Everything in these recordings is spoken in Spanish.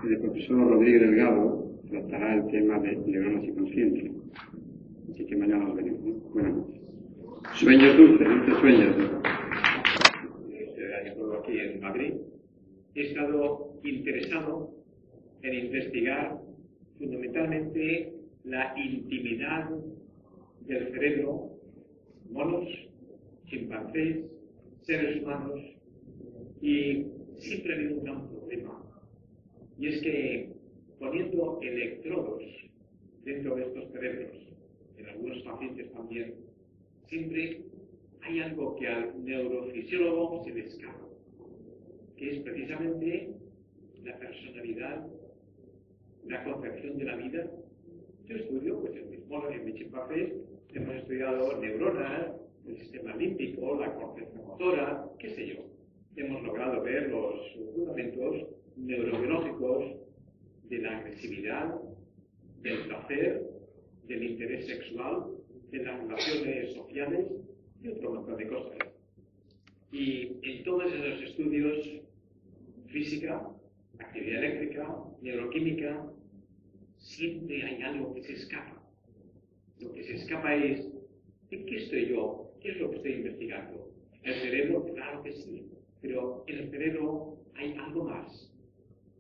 el profesor Rodríguez Delgado tratará el tema de neuronas y conciencia. Así que mañana nos veremos, ¿no? Buenas noches. Sueños dulces, dulces sueños. Este año todo aquí en Madrid. He estado interesado en investigar fundamentalmente la intimidad del cerebro, monos, chimpancés, seres humanos, y siempre ha habido un gran problema. Y es que poniendo electrodos dentro de estos cerebros, en algunos pacientes también, siempre hay algo que al neurofisiólogo se le escapa, que es precisamente la personalidad, la concepción de la vida. Yo estudio, pues en mis monos y en mis chimpancés, hemos estudiado neuronas, el sistema límbico, la corteza motora, qué sé yo. Hemos logrado ver los fundamentos neurobiológicos de la agresividad, del placer, del interés sexual, de las relaciones sociales y otro montón de cosas. Y en todos esos estudios, física, actividad eléctrica, neuroquímica, siempre hay algo que se escapa. Lo que se escapa es, ¿en qué estoy yo? ¿Qué es lo que estoy investigando? ¿El cerebro? Claro que sí, pero en el cerebro hay algo más.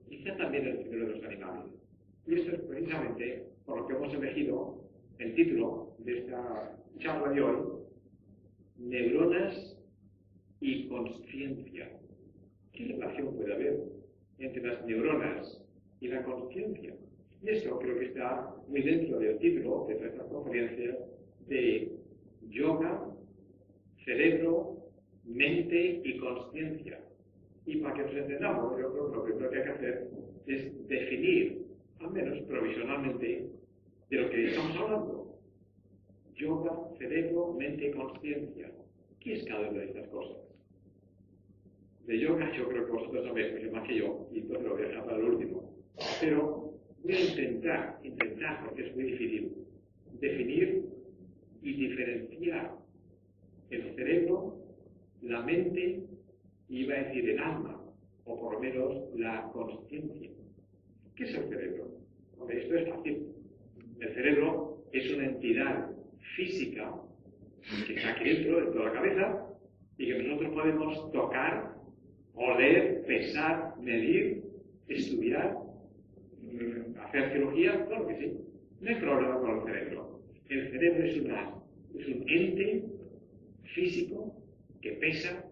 Quizá también en el cerebro de los animales. Y esto es precisamente por lo que hemos elegido el título de esta charla de hoy, Neuronas y Consciencia. ¿Qué relación puede haber entre las neuronas y la consciencia? Y esto creo que está muy dentro del título de esta conferencia de yoga, cerebro, mente y consciencia. Y para que nos entendamos, yo creo que lo primero que hay que hacer es definir, al menos provisionalmente, de lo que estamos hablando. Yoga, cerebro, mente y consciencia. ¿Qué es cada una de estas cosas? De yoga yo creo que vosotros sabéis mucho más que yo, y entonces lo voy a dejar para el último. Pero voy a intentar, porque es muy difícil, definir y diferenciar el cerebro, la mente, y iba a decir el alma, o por lo menos la consciencia. ¿Qué es el cerebro? Hombre, esto es fácil. El cerebro es una entidad física que está aquí dentro de la cabeza y que nosotros podemos tocar, oler, pesar, medir, estudiar, hacer cirugía, claro que sí. No hay problema con el cerebro. El cerebro es un ente físico que pesa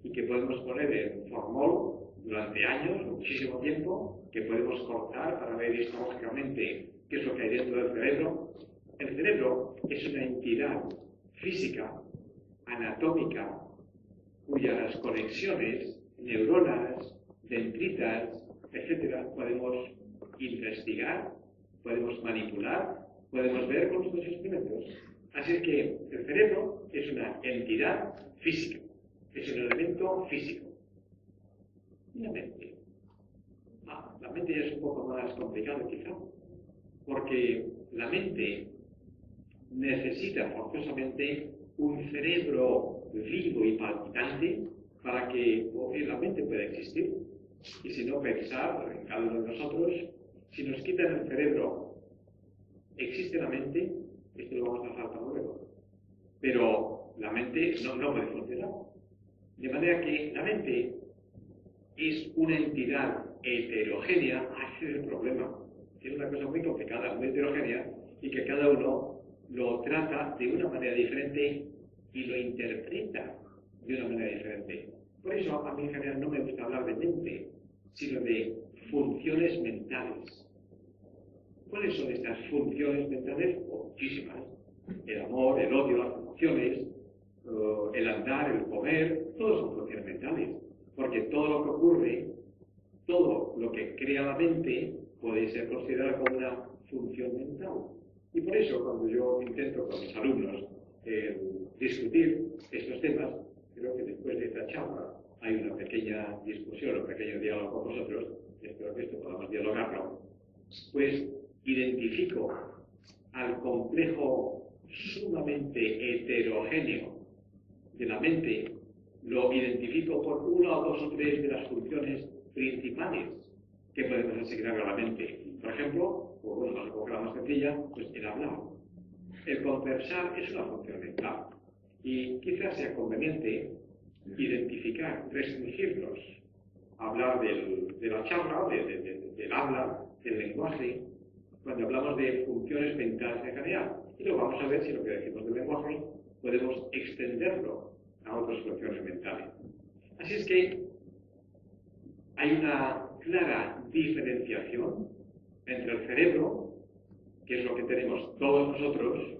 y que podemos poner en formol durante años, muchísimo tiempo, que podemos cortar para ver histológicamente qué es lo que hay dentro del cerebro. El cerebro es una entidad física, anatómica, cuyas conexiones, neuronas, dendritas, etcétera, podemos investigar, podemos manipular, podemos ver con nuestros experimentos. Así es que el cerebro es una entidad física, es un elemento físico. ¿Y la mente? La mente ya es un poco más complicado quizá, porque la mente necesita forzosamente un cerebro vivo y palpitante para que la mente pueda existir. Y si no, pensar en cada uno de nosotros, si nos quitan el cerebro, ¿existe la mente? Esto lo vamos a dejar para luego. Pero la mente no puede funcionar. De manera que la mente es una entidad heterogénea. Ese es el problema. Es una cosa muy complicada, muy heterogénea, y que cada uno lo trata de una manera diferente y lo interpreta de una manera diferente. Por eso a mí en general no me gusta hablar de mente, sino de funciones mentales. ¿Cuáles son estas funciones mentales? Muchísimas. El amor, el odio, las emociones, el andar, el comer, todos son funciones mentales. Porque todo lo que ocurre, todo lo que crea la mente, puede ser considerado como una función mental. Y por eso, cuando yo intento con mis alumnos discutir estos temas, creo que después de esta charla hay una pequeña discusión, un pequeño diálogo con vosotros, espero que esto podamos dialogarlo, pues identifico al complejo sumamente heterogéneo de la mente, lo identifico por una o dos o tres de las funciones principales que podemos asignar a la mente. Por ejemplo, o bueno, más o menos más sencilla, pues el hablar. El conversar es una función mental y quizás sea conveniente identificar, restringirnos a hablar de la charla, del habla, del lenguaje, cuando hablamos de funciones mentales en general. Y luego vamos a ver si lo que decimos del lenguaje podemos extenderlo a otras funciones mentales. Así es que hay una clara diferenciación entre el cerebro, que es lo que tenemos todos nosotros,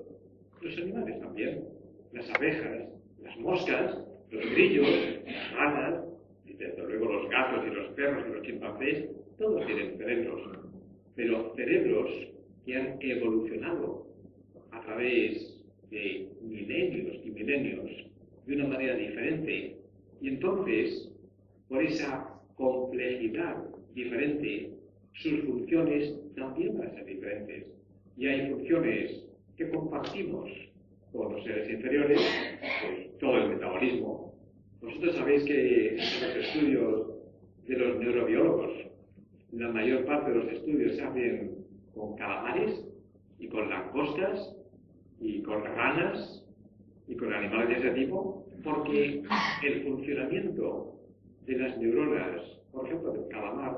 los animales también, las abejas, las moscas, los grillos, las ranas, y desde luego los gatos y los perros y los chimpancés, todos tienen cerebros, pero cerebros que han evolucionado a través de milenios y milenios de una manera diferente, y entonces, por esa complejidad diferente, sus funciones también van a ser diferentes. Y hay funciones que compartimos con los seres inferiores, pues, todo el metabolismo. Vosotros sabéis que en los estudios de los neurobiólogos, la mayor parte de los estudios se hacen con calamares y con langostas y con ranas y con animales de ese tipo, porque el funcionamiento de las neuronas, por ejemplo, del calamar,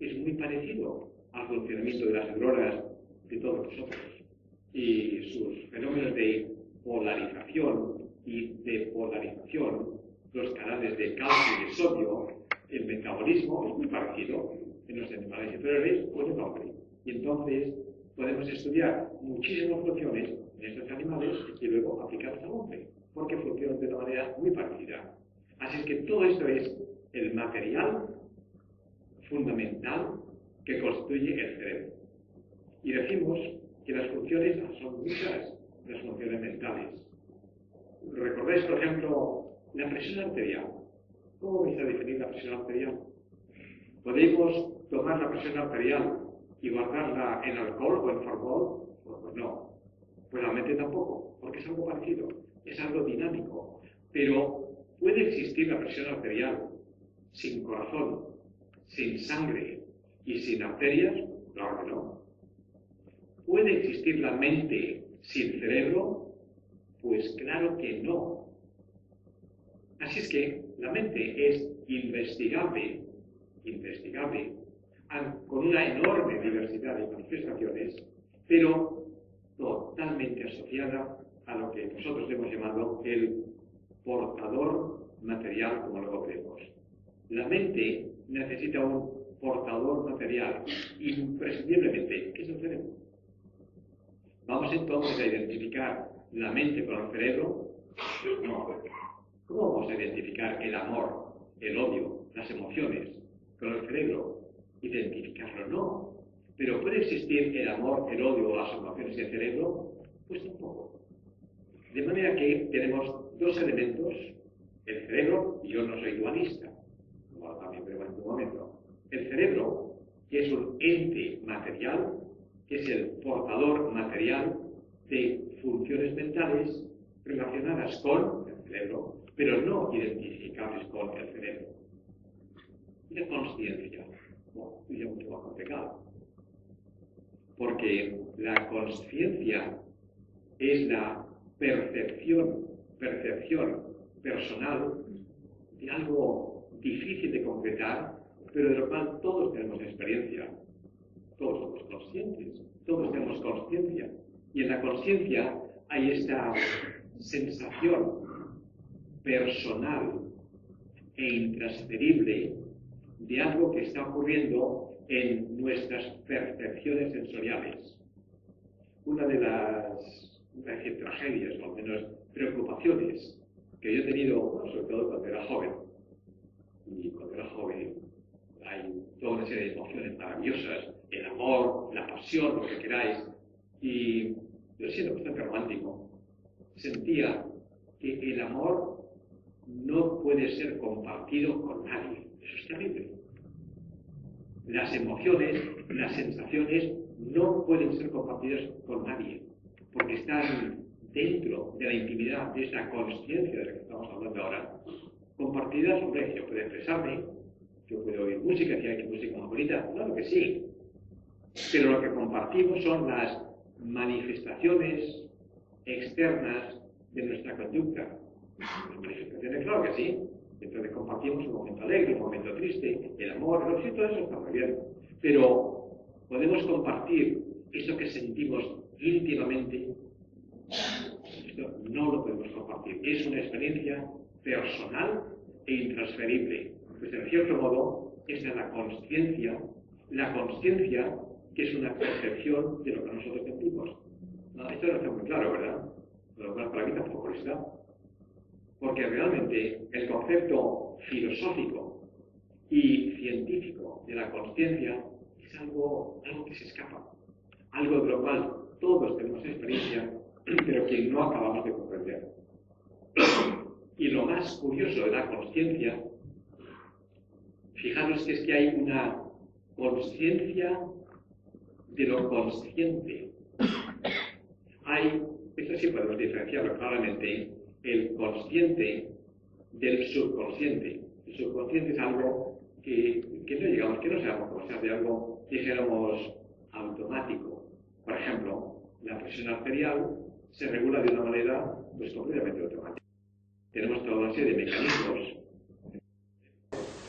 es muy parecido al funcionamiento de las neuronas de todos nosotros. Y sus fenómenos de polarización y depolarización, los canales de calcio y de sodio, el metabolismo es muy parecido en los animales inferiores o en el hombre. Y entonces podemos estudiar muchísimas funciones en estos animales y luego aplicarlas al hombre, porque funcionan de una manera muy parecida. Así es que todo esto es el material fundamental que constituye el cerebro. Y decimos que las funciones son muchas, las funciones mentales. ¿Recordáis, por ejemplo, la presión arterial? ¿Cómo vais a definir la presión arterial? ¿Podemos tomar la presión arterial y guardarla en alcohol o en formol? Pues no. Pues la mente tampoco, porque es algo parecido, es algo dinámico. Pero ¿puede existir la presión arterial sin corazón, sin sangre y sin arterias? Claro que no. ¿Puede existir la mente sin cerebro? Pues claro que no. Así es que la mente es investigable, con una enorme diversidad de manifestaciones, pero totalmente asociada a lo que nosotros hemos llamado el portador material, como luego veremos. La mente necesita un portador material imprescindiblemente, que es el cerebro. Vamos entonces a identificar la mente con el cerebro. No. ¿Cómo vamos a identificar el amor, el odio, las emociones con el cerebro? Identificarlo no. Pero ¿puede existir el amor, el odio o las emociones en el cerebro? Pues tampoco. De manera que tenemos dos elementos, el cerebro, y yo no soy dualista, como también veremos en un momento. El cerebro, que es un ente material, que es el portador material de funciones mentales relacionadas con el cerebro, pero no identificables con el cerebro. Y la consciencia, bueno, es mucho más complicado, porque la consciencia es la percepción personal de algo difícil de concretar, pero de lo cual todos tenemos experiencia. Todos somos conscientes, todos tenemos consciencia. Y en la consciencia hay esta sensación personal e intransferible de algo que está ocurriendo en nuestras percepciones sensoriales. Una de las tragedias, o al menos preocupaciones, que yo he tenido, bueno, sobre todo cuando era joven, y cuando era joven hay toda una serie de emociones maravillosas, el amor, la pasión, lo que queráis, y yo siendo bastante romántico, sentía que el amor no puede ser compartido con nadie. Eso es terrible. Las emociones, las sensaciones no pueden ser compartidas con nadie, porque están dentro de la intimidad de esa consciencia de la que estamos hablando ahora. Compartidas, hombre, yo puedo expresarme, Yo puedo oír música, decir, ¿qué música más bonita? Claro que sí. Pero lo que compartimos son las manifestaciones externas de nuestra conducta. Las manifestaciones, claro que sí. Entonces compartimos un momento alegre, un momento triste, el amor, el ocio, todo eso está muy bien. Pero podemos compartir eso que sentimos íntimamente. Esto no lo podemos compartir. Es una experiencia personal e intransferible. Pues en cierto modo, esta es la consciencia que es una percepción de lo que nosotros sentimos. No, esto no está muy claro, ¿verdad? Pero bueno, para mí tampoco lo está. Porque realmente el concepto filosófico y científico de la consciencia es algo que se escapa. Algo de lo cual todos tenemos experiencia, pero que no acabamos de comprender. Y lo más curioso de la consciencia, fijaros que es que hay una consciencia de lo consciente. Esto sí podemos diferenciarlo claramente, el consciente del subconsciente. El subconsciente es algo que no sabemos cómo se hace, algo, dijéramos, automático. Por ejemplo, la presión arterial se regula de una manera pues completamente automática. Tenemos toda una serie de mecanismos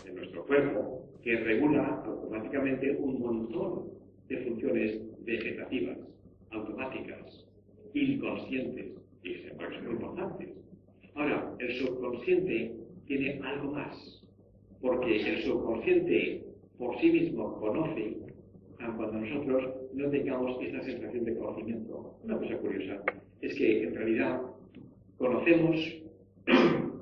en nuestro cuerpo que regula automáticamente un montón de funciones vegetativas, automáticas, inconscientes, y por eso son importantes. Ahora, el subconsciente tiene algo más, porque el subconsciente por sí mismo conoce cuando nosotros no tengamos esta sensación de conocimiento. Una cosa curiosa es que en realidad conocemos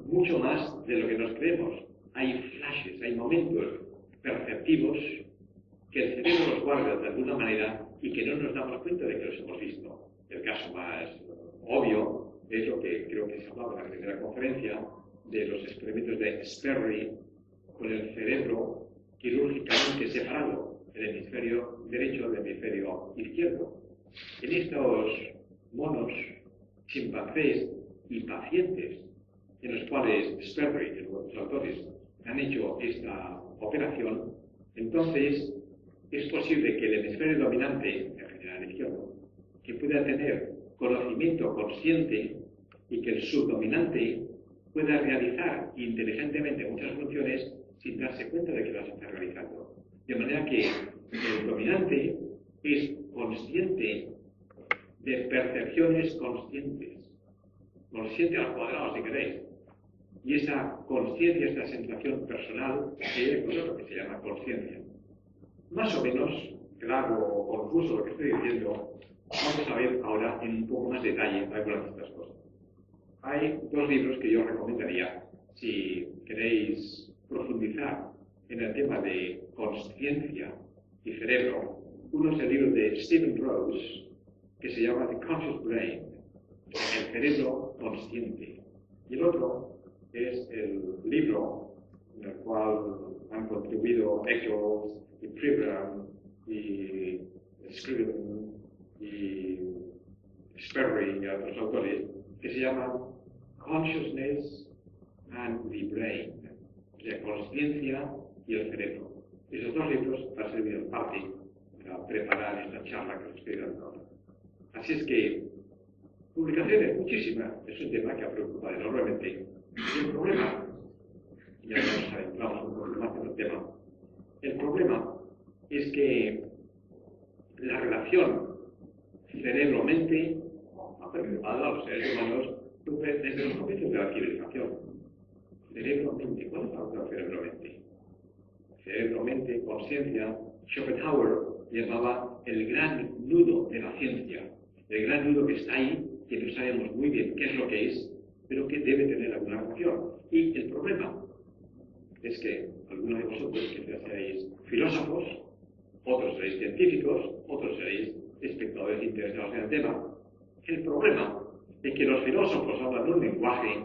mucho más de lo que nos creemos. Hay flashes, hay momentos perceptivos que el cerebro los guarda de alguna manera y que no nos damos cuenta de que los hemos visto. El caso más obvio es lo que creo que se hablaba en la primera conferencia de los experimentos de Sperry con el cerebro quirúrgicamente separado, el hemisferio derecho del hemisferio izquierdo. En estos monos, chimpancés y pacientes en los cuales Sperry y los autores han hecho esta operación, entonces es posible que el hemisferio dominante, en general el izquierdo, que pueda tener conocimiento consciente y que el subdominante pueda realizar inteligentemente muchas funciones sin darse cuenta de que las está realizando. De manera que el dominante es consciente de percepciones conscientes. Consciente al cuadrado, si queréis. Y esa conciencia, esta sensación personal, es lo que se llama conciencia. Más o menos, claro o confuso lo que estoy diciendo, vamos a ver ahora en un poco más detalle algunas de estas cosas. Hay dos libros que yo recomendaría si queréis profundizar en el tema de consciencia y cerebro. Uno es el libro de Stephen Rose, que se llama The Conscious Brain, el cerebro consciente. Y el otro es el libro en el cual han contribuido Eccles y Pribram y Scriven y Sperry y otros autores, que se llama Consciousness and the Brain, la conciencia y el cerebro. Esos dos libros han servido en parte para preparar esta charla que os estoy dando ahora. Así es que, publicaciones muchísimas, es un tema que ha preocupado enormemente. Y el problema, ya nos adentramos un poco más en el tema, el problema es que la relación cerebro-mente ha preocupado a los seres humanos desde los comienzos de la civilización. Cerebro-mente, ¿cuál es la relación cerebro-mente? Cerebro-mente, conciencia, Schopenhauer llamaba el gran nudo de la ciencia, el gran nudo que está ahí, que no sabemos muy bien qué es lo que es, pero que debe tener alguna relación. Y el problema es que algunos de vosotros que ya seréis filósofos, otros seréis científicos, otros seréis espectadores interesados en el tema. El problema es que los filósofos hablan un lenguaje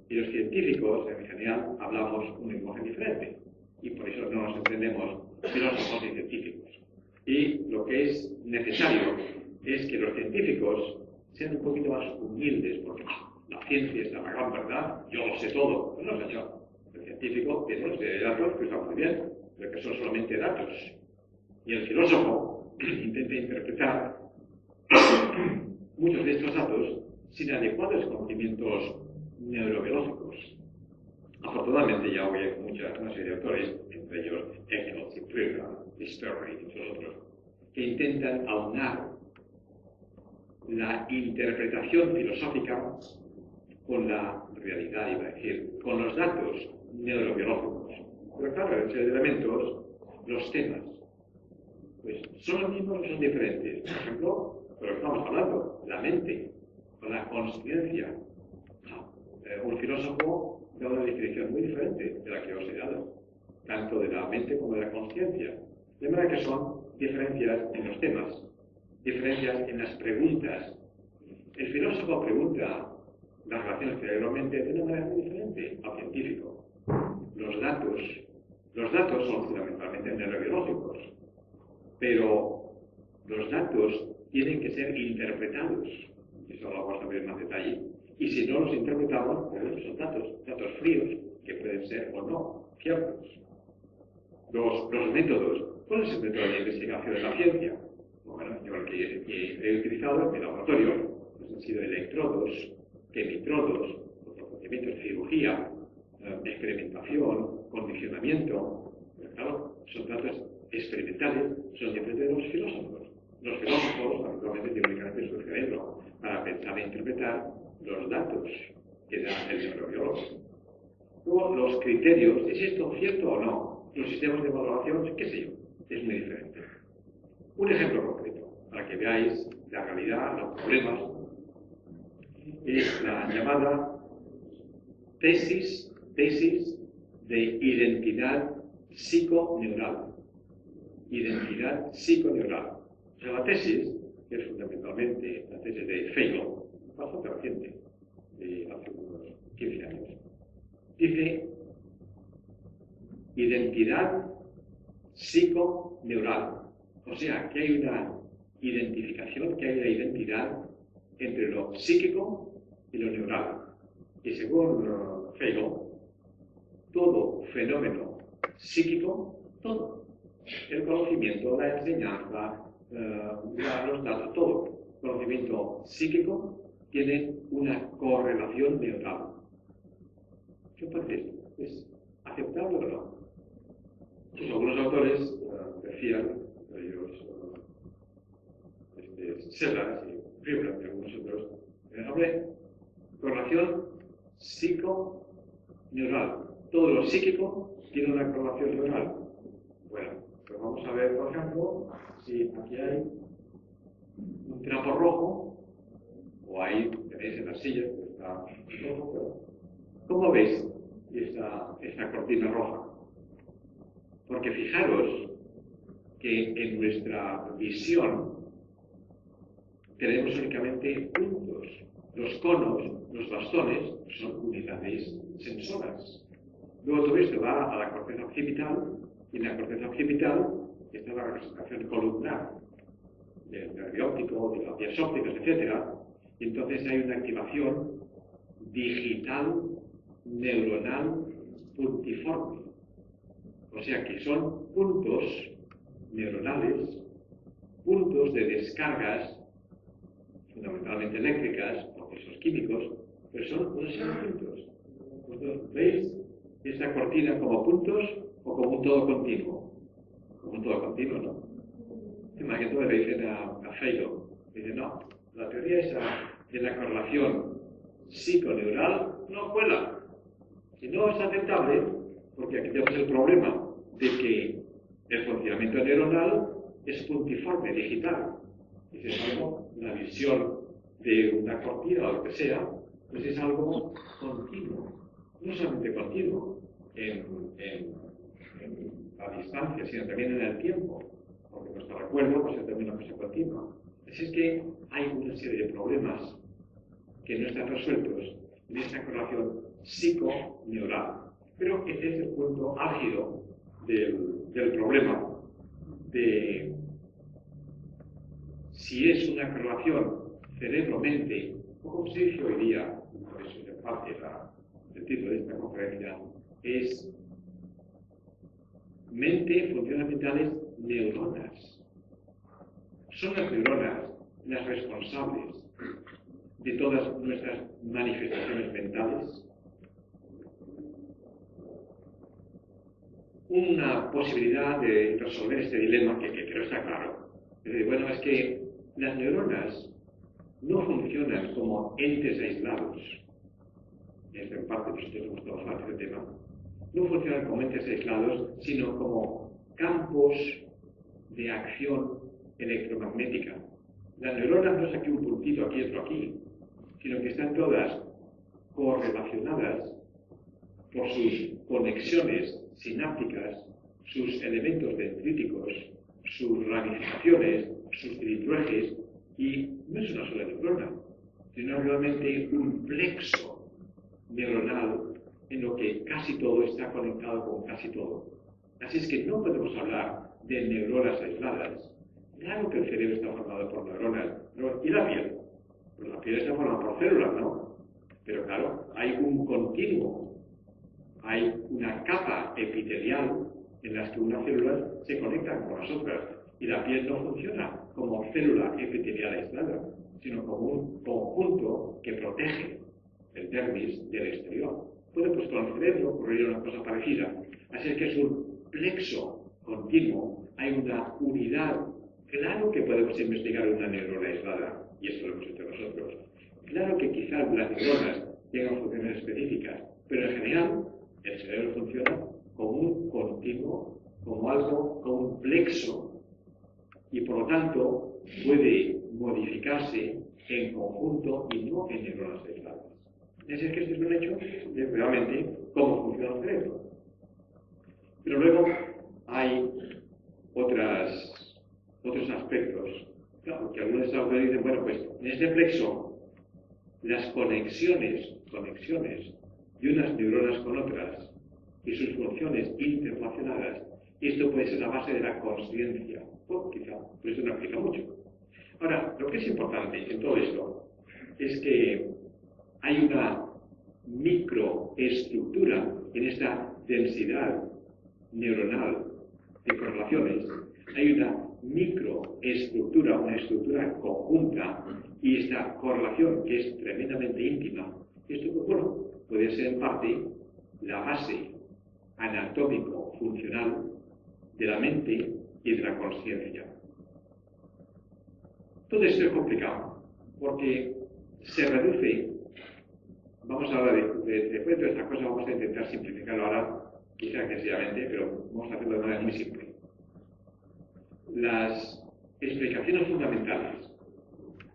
y los científicos, en general, hablamos un lenguaje diferente. Y por eso no nos entendemos filósofos y científicos. Y lo que es necesario es que los científicos sean un poquito más humildes, porque la ciencia es la gran verdad, yo lo sé todo. No, señor. El científico tiene una serie de datos que están muy bien, pero que son solamente datos. Y el filósofo intenta interpretar muchos de estos datos sin adecuados conocimientos neurobiológicos. Afortunadamente ya hoy hay una serie de autores, entre ellos Engels y Frege y Sperry y muchos otros, que intentan aunar la interpretación filosófica con la realidad, iba a decir, con los datos neurobiológicos. Pero claro, en serie de elementos, los temas, pues son los mismos o son diferentes. Por ejemplo, de lo que estamos hablando, la mente, o la consciencia. Un filósofo da una definición muy diferente de la que os he dado, tanto de la mente como de la consciencia. De manera que son diferencias en los temas, diferencias en las preguntas. El filósofo pregunta las relaciones cerebro-mente de una manera muy diferente al científico. Los datos son fundamentalmente neurobiológicos, pero los datos tienen que ser interpretados. Eso lo vamos a ver en más detalle. Y si no los interpretamos, pues son datos fríos, que pueden ser o no ciertos. Los métodos. ¿Cuál es el método de investigación de la ciencia? Bueno, yo el que he utilizado en mi laboratorio pues han sido electrodos, chemitrodos, los procedimientos de cirugía, experimentación, condicionamiento. Pero claro, son datos experimentales, son diferentes de los filósofos. Los filósofos habitualmente tienen únicamente su cerebro para pensar e interpretar los datos que da el neurobiólogo. Luego, los criterios, ¿es esto cierto o no? Los sistemas de evaluación, qué sé yo, es muy diferente. Un ejemplo concreto, para que veáis la realidad, los problemas, es la llamada tesis de identidad psiconeural. Identidad psiconeural. O sea, la tesis, que es fundamentalmente la tesis de Feiglin, bastante reciente, de hace unos 15 años, dice identidad psiconeural. O sea, que hay una identificación, que hay una identidad entre lo psíquico y lo neural. Y según Feiglin, todo fenómeno psíquico, todo, el conocimiento, la enseñanza, los datos, todo conocimiento psíquico tiene una correlación neural. ¿Qué parece esto? ¿Es aceptable o no? Pues algunos autores decían, ellos, Sellars y Friedman y algunos otros, correlación psiconeural. Todo lo psíquico tiene una correlación neural. Bueno, pues vamos a ver, por ejemplo, si aquí hay un trapo rojo, o ahí tenéis en la silla, que está rojo, pero ¿cómo veis esta cortina roja? Porque fijaros que en nuestra visión tenemos únicamente puntos. Los conos, los bastones, son unidades sensoras. Luego todo esto va a la corteza occipital, y en la corteza occipital está la representación columnar del nervio óptico, de las vías ópticas, etc. Y entonces hay una activación digital, neuronal, puntiforme. O sea que son puntos neuronales, puntos de descargas, fundamentalmente eléctricas, procesos químicos, pero son unos puntos. ¿Vosotros veis esta cortina como puntos o como un todo continuo? Como un todo continuo, ¿no? Imagínate que le dicen a Feiglin, dice, no, la teoría esa de la correlación psiconeural no cuela. Y no es aceptable, porque aquí tenemos el problema de que el funcionamiento neuronal es puntiforme, digital. Y es algo, una visión de una cortina o lo que sea, pues es algo continuo. No solamente continuo en la distancia, sino también en el tiempo. Porque nuestro recuerdo va a ser también una cosa continua. Así es que hay una serie de problemas que no están resueltos en esta correlación psiconeural. Pero este es el punto álgido del problema de si es una correlación cerebro-mente, o como se dice hoy día, por eso es parte el título de esta conferencia, es mente, funciones mentales, neuronas. Son las neuronas las responsables de todas nuestras manifestaciones mentales. Una posibilidad de resolver este dilema, que creo está claro. Es decir, bueno, es que las neuronas no funcionan como entes aislados. En parte nosotros hemos trabajado en este tema. No funcionan como entes aislados, sino como campos de acción electromagnética. Las neuronas no es aquí un puntito, aquí otro aquí, sino que están todas correlacionadas por sus conexiones sinápticas, sus elementos dendríticos, sus ramificaciones, sus trituejes, y no es una sola neurona, sino realmente un plexo neuronal en lo que casi todo está conectado con casi todo. Así es que no podemos hablar de neuronas aisladas. Claro que el cerebro está formado por neuronas, ¿no? ¿Y la piel? Pues la piel está formada por células, ¿no? Pero claro, hay un continuo, hay una capa epitelial en las que unas células se conectan con las otras, y la piel no funciona como célula epitelial aislada, sino como un conjunto que protege el dermis del exterior. Bueno, pues con el cerebro ocurriría una cosa parecida. Así es que es un plexo continuo, hay una unidad. Claro que podemos investigar una neurona aislada, y esto lo hemos hecho nosotros. Claro que quizás las neuronas tengan funciones específicas, pero en general el cerebro funciona como un continuo, como algo, como un plexo, y por lo tanto puede modificarse en conjunto y no en neuronas aisladas. Es que este es un hecho de realmente cómo funciona el cerebro. Pero luego hay otros aspectos. Claro, que algunos autores dicen, bueno, pues en este plexo, las conexiones de unas neuronas con otras y sus funciones interrelacionadas, esto puede ser la base de la consciencia. Quizá, pero esto no aplica mucho. Ahora, lo que es importante en todo esto es que hay una microestructura en esta densidad neuronal de correlaciones. Hay una microestructura, una estructura conjunta, y esta correlación que es tremendamente íntima. Esto, pues, bueno, puede ser en parte la base anatómico-funcional de la mente y de la consciencia. Todo esto es complicado, porque se reduce. Vamos a hablar después de estas cosas, vamos a intentar simplificarlo ahora, quizá excesivamente, pero vamos a hacerlo de manera muy simple. Las explicaciones fundamentales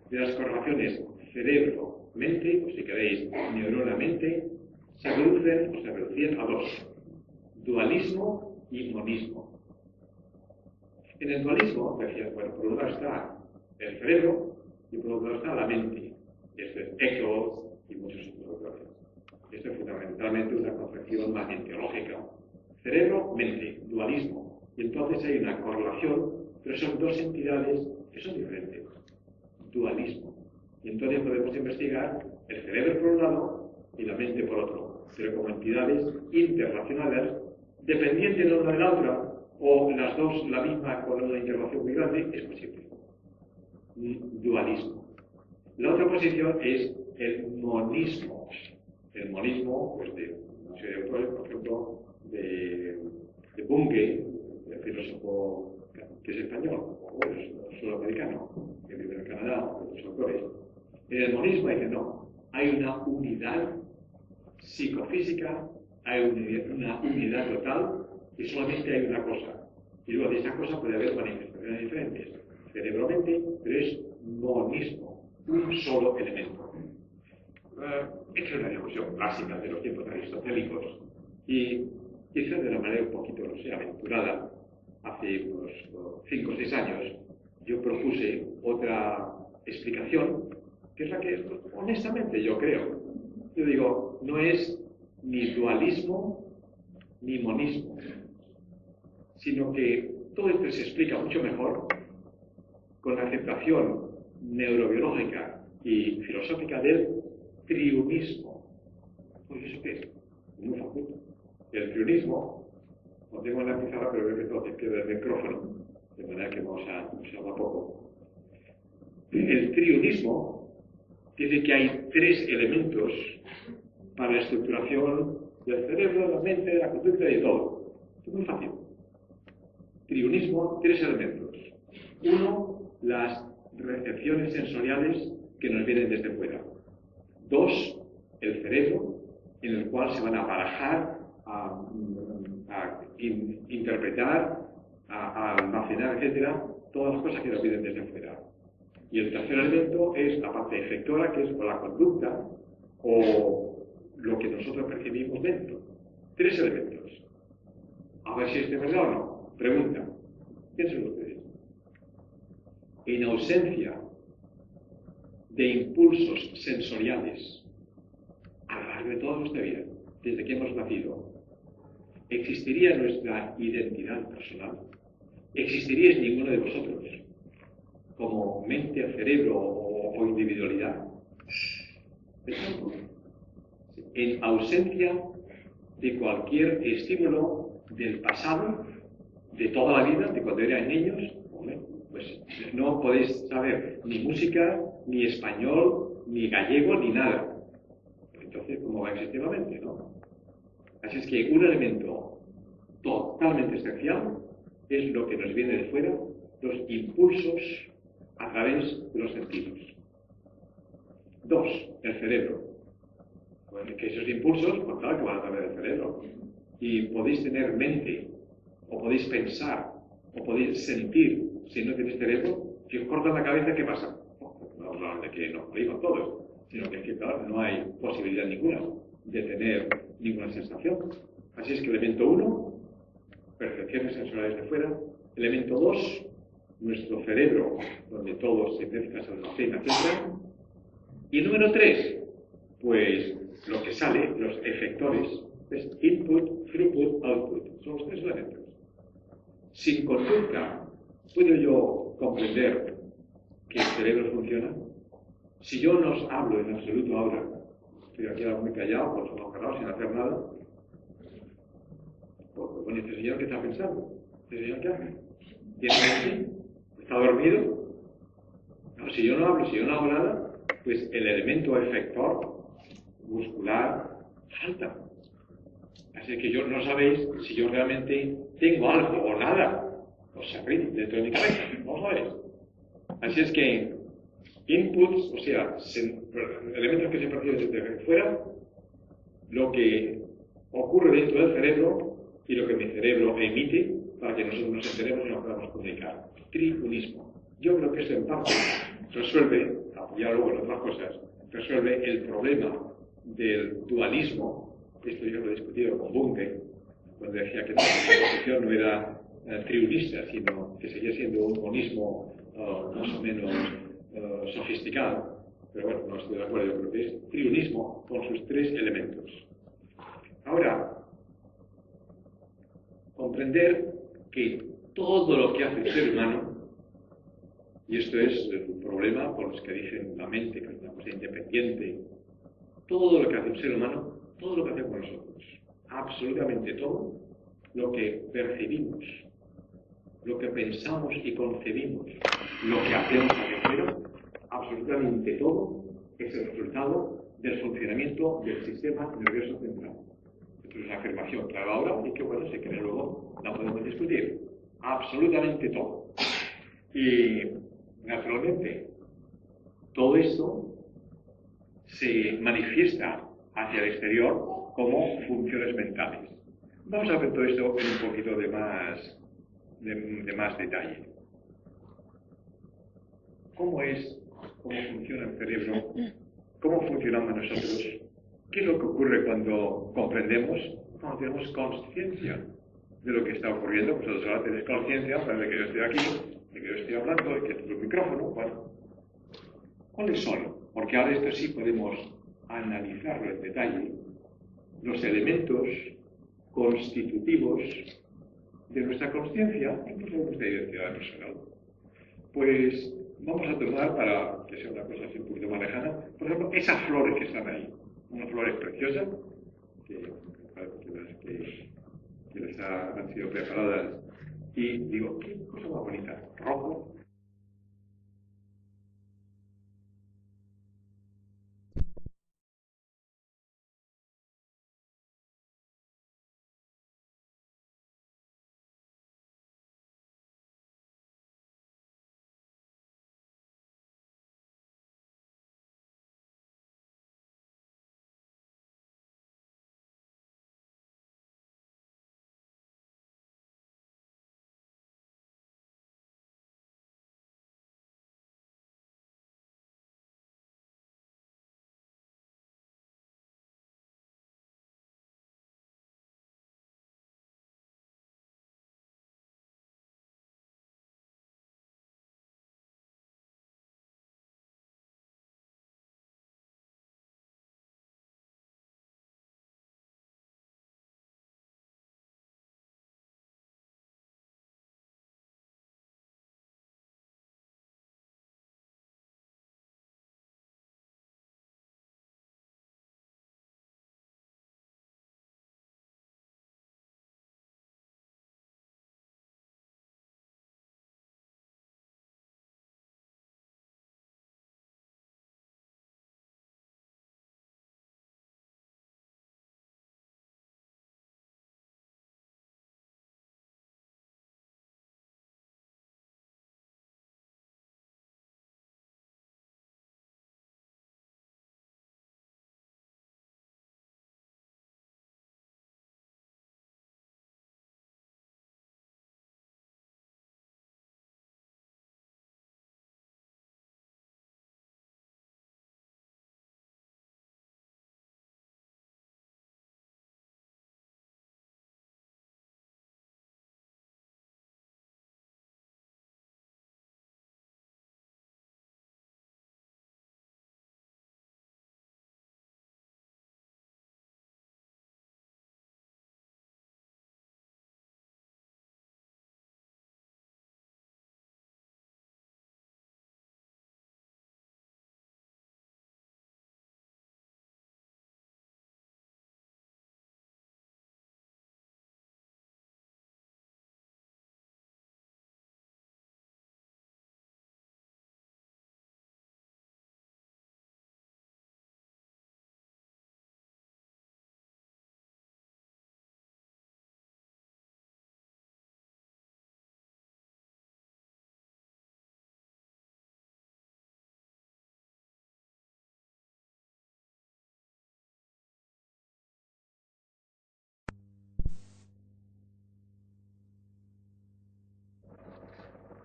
de las correlaciones cerebro-mente, o si queréis, neurona-mente, se reducían a dos: dualismo y monismo. En el dualismo, decían, bueno, por un lado está el cerebro y por otro lado está la mente. Esto es Eccles y muchos otros autores. Esto es fundamentalmente una concepción más bien teológica. Cerebro-mente, dualismo. Y entonces hay una correlación, pero son dos entidades que son diferentes. Dualismo. Y entonces podemos investigar el cerebro por un lado y la mente por otro, pero como entidades interrelacionadas, dependientes de una de la otra, o las dos la misma con una interrelación muy grande, es posible. Dualismo. La otra posición es el monismo. El monismo, pues de una serie de autores, por ejemplo, de Bunge, el filósofo que es español, o es sudamericano, que vive en Canadá, otros autores. En el monismo dice, no, hay una unidad psicofísica, hay una unidad total, y solamente hay una cosa. Y luego de esa cosa puede haber manifestaciones diferentes, cerebro-mente, pero es monismo, un solo elemento. Esta es una discusión clásica de los tiempos aristotélicos, y quizás de una manera un poquito, no sé, aventurada, hace unos 5 o 6 años, yo propuse otra explicación, que es la que, honestamente, yo creo. Yo digo, no es ni dualismo ni monismo, sino que todo esto se explica mucho mejor con la aceptación neurobiológica y filosófica del triunismo. Pues eso qué es, muy fácil. El trionismo, no tengo en la pizarra, pero veo que todo te queda el micrófono, de manera que vamos a usarlo poco. El trionismo dice que hay tres elementos para la estructuración del cerebro, de la mente, de la conducta y de todo. Es muy fácil. Trionismo, tres elementos. Uno, las recepciones sensoriales que nos vienen desde fuera. Dos, el cerebro, en el cual se van a barajar, a interpretar, a almacenar, etcétera, todas las cosas que nos vienen desde fuera. Y el tercer elemento es la parte efectora, que es o la conducta o lo que nosotros percibimos dentro. Tres elementos. A ver si es de verdad o no. Pregunta. Piensen ustedes. En ausencia de impulsos sensoriales a lo largo de toda nuestra vida, desde que hemos nacido, ¿existiría nuestra identidad personal? ¿Existiríais ninguno de vosotros como mente, cerebro o individualidad? En ausencia de cualquier estímulo del pasado, de toda la vida, de cuando eran niños, pues no podéis saber ni música, ni español, ni gallego, ni nada. Entonces, ¿cómo va a existir la mente, no? Así es que un elemento totalmente esencial es lo que nos viene de fuera, los impulsos a través de los sentidos. Dos, el cerebro. Bueno, que esos impulsos, pues claro que van a través del cerebro. Y podéis tener mente, o podéis pensar, o podéis sentir. Si no tenéis cerebro, si os cortan la cabeza, ¿qué pasa? No hablamos de que nos morimos todos, sino que es que, claro, no hay posibilidad ninguna de tener ninguna sensación. Así es que elemento 1, percepciones sensoriales de fuera. Elemento 2, nuestro cerebro, donde todo se mezcla, se almacena, etc. Y número 3, pues lo que sale, los efectores, es input, throughput, output. Son los tres elementos. Sin conducta, ¿puedo yo comprender que el cerebro funciona? Si yo no os hablo en absoluto ahora, estoy aquí ahora muy callado, con los ojos cerrados, sin hacer nada, pues bueno, ¿este señor qué está pensando? ¿Este señor qué hace? ¿Tiene aquí? ¿Está dormido? No, si yo no hablo, si yo no hago nada, pues el elemento efector muscular falta. Así que yo no sabéis si yo realmente tengo algo o nada. Os sabréis dentro de mi cabeza, no lo sabéis. Así es que inputs, o sea, elementos que se perciben desde fuera, lo que ocurre dentro del cerebro y lo que mi cerebro emite para que nosotros nos enteremos y nos podamos comunicar. Triunismo. Yo creo que eso en parte resuelve, apoyado luego en otras cosas, resuelve el problema del dualismo. Esto yo lo he discutido con Bunge, cuando decía que la posición no era triunista, sino que seguía siendo un monismo más o menos sofisticado. Pero bueno, no estoy de acuerdo, yo creo que es triunismo con sus tres elementos. Ahora, comprender que todo lo que hace el ser humano, y esto es el problema por los que dicen la mente, que es una cosa independiente, todo lo que hace el ser humano, todo lo que hacemos nosotros, absolutamente todo lo que percibimos, lo que pensamos y concebimos, lo que hacemos hacia afuera, absolutamente todo es el resultado del funcionamiento del sistema nervioso central. Esto es una afirmación clara ahora y que bueno, si queréis luego la podemos discutir. Absolutamente todo. Y naturalmente todo esto se manifiesta hacia el exterior como funciones mentales. Vamos a ver todo esto en un poquito de más detalle. ¿Cómo funciona el cerebro? ¿Cómo funcionamos nosotros? ¿Qué es lo que ocurre cuando comprendemos, cuando tenemos consciencia de lo que está ocurriendo? Pues vosotros ahora tenéis consciencia de que yo estoy aquí, de que yo estoy hablando, de que esto es un micrófono. Bueno, ¿cuáles son? Porque ahora esto sí podemos analizarlo en detalle. Los elementos constitutivos de nuestra consciencia, incluso de nuestra identidad personal. Pues vamos a tomar, para que sea una cosa así un poquito más lejana, por ejemplo, esas flores que están ahí. Unas flores preciosas, que que les han sido preparadas. Y digo, qué cosa más bonita, rojo.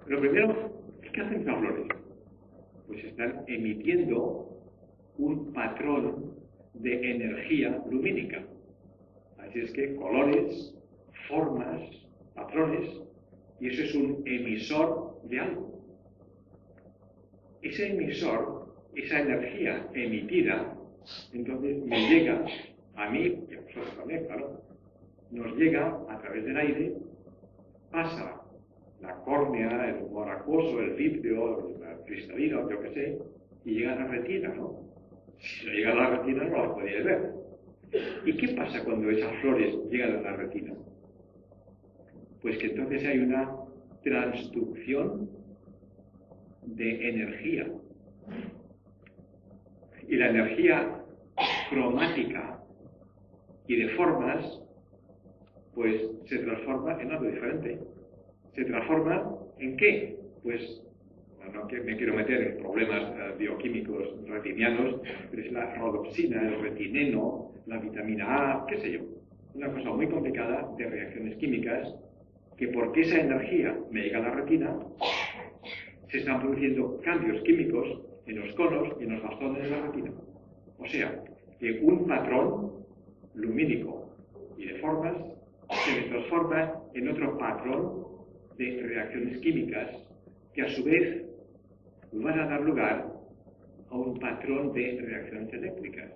Lo primero, ¿qué hacen las flores? Pues están emitiendo un patrón de energía lumínica. Así es que colores, formas, patrones, y eso es un emisor de algo. Ese emisor, esa energía emitida, entonces me llega a mí, y a vosotros también, claro, nos llega a través del aire, pasa la córnea, el humor acuoso, el vítreo, el cristalino, yo qué sé, y llega a la retina, ¿no? Si no llega a la retina no las podéis ver. ¿Y qué pasa cuando esas flores llegan a la retina? Pues que entonces hay una transducción de energía. Y la energía cromática y de formas, pues se transforma en algo diferente. ¿Se transforma en qué? Pues, no que me quiero meter en problemas bioquímicos retinianos, pero es la rodopsina, el retineno, la vitamina A, qué sé yo. Una cosa muy complicada de reacciones químicas, que porque esa energía me llega a la retina, se están produciendo cambios químicos en los conos y en los bastones de la retina. O sea, que un patrón lumínico y de formas se transforma en otro patrón de reacciones químicas que a su vez van a dar lugar a un patrón de reacciones eléctricas,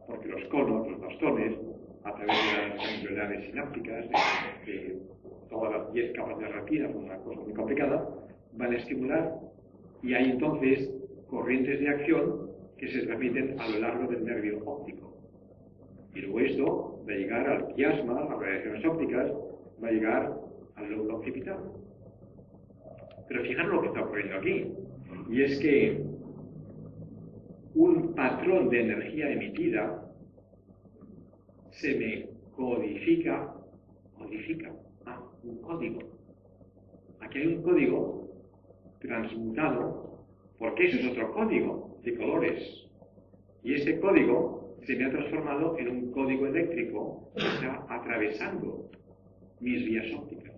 porque los conos, los bastones, a través de las ganglionares sinápticas, de todas las 10 capas de retina, una cosa muy complicada, van a estimular y hay entonces corrientes de acción que se transmiten a lo largo del nervio óptico. Y luego esto va a llegar al quiasma, a las radiaciones ópticas, va a llegar al lóbulo occipital. Pero fijaros lo que está ocurriendo aquí, y es que un patrón de energía emitida se me codifica, un código. Aquí hay un código transmutado, porque eso es otro código de colores. Y ese código se me ha transformado en un código eléctrico que está atravesando mis vías ópticas.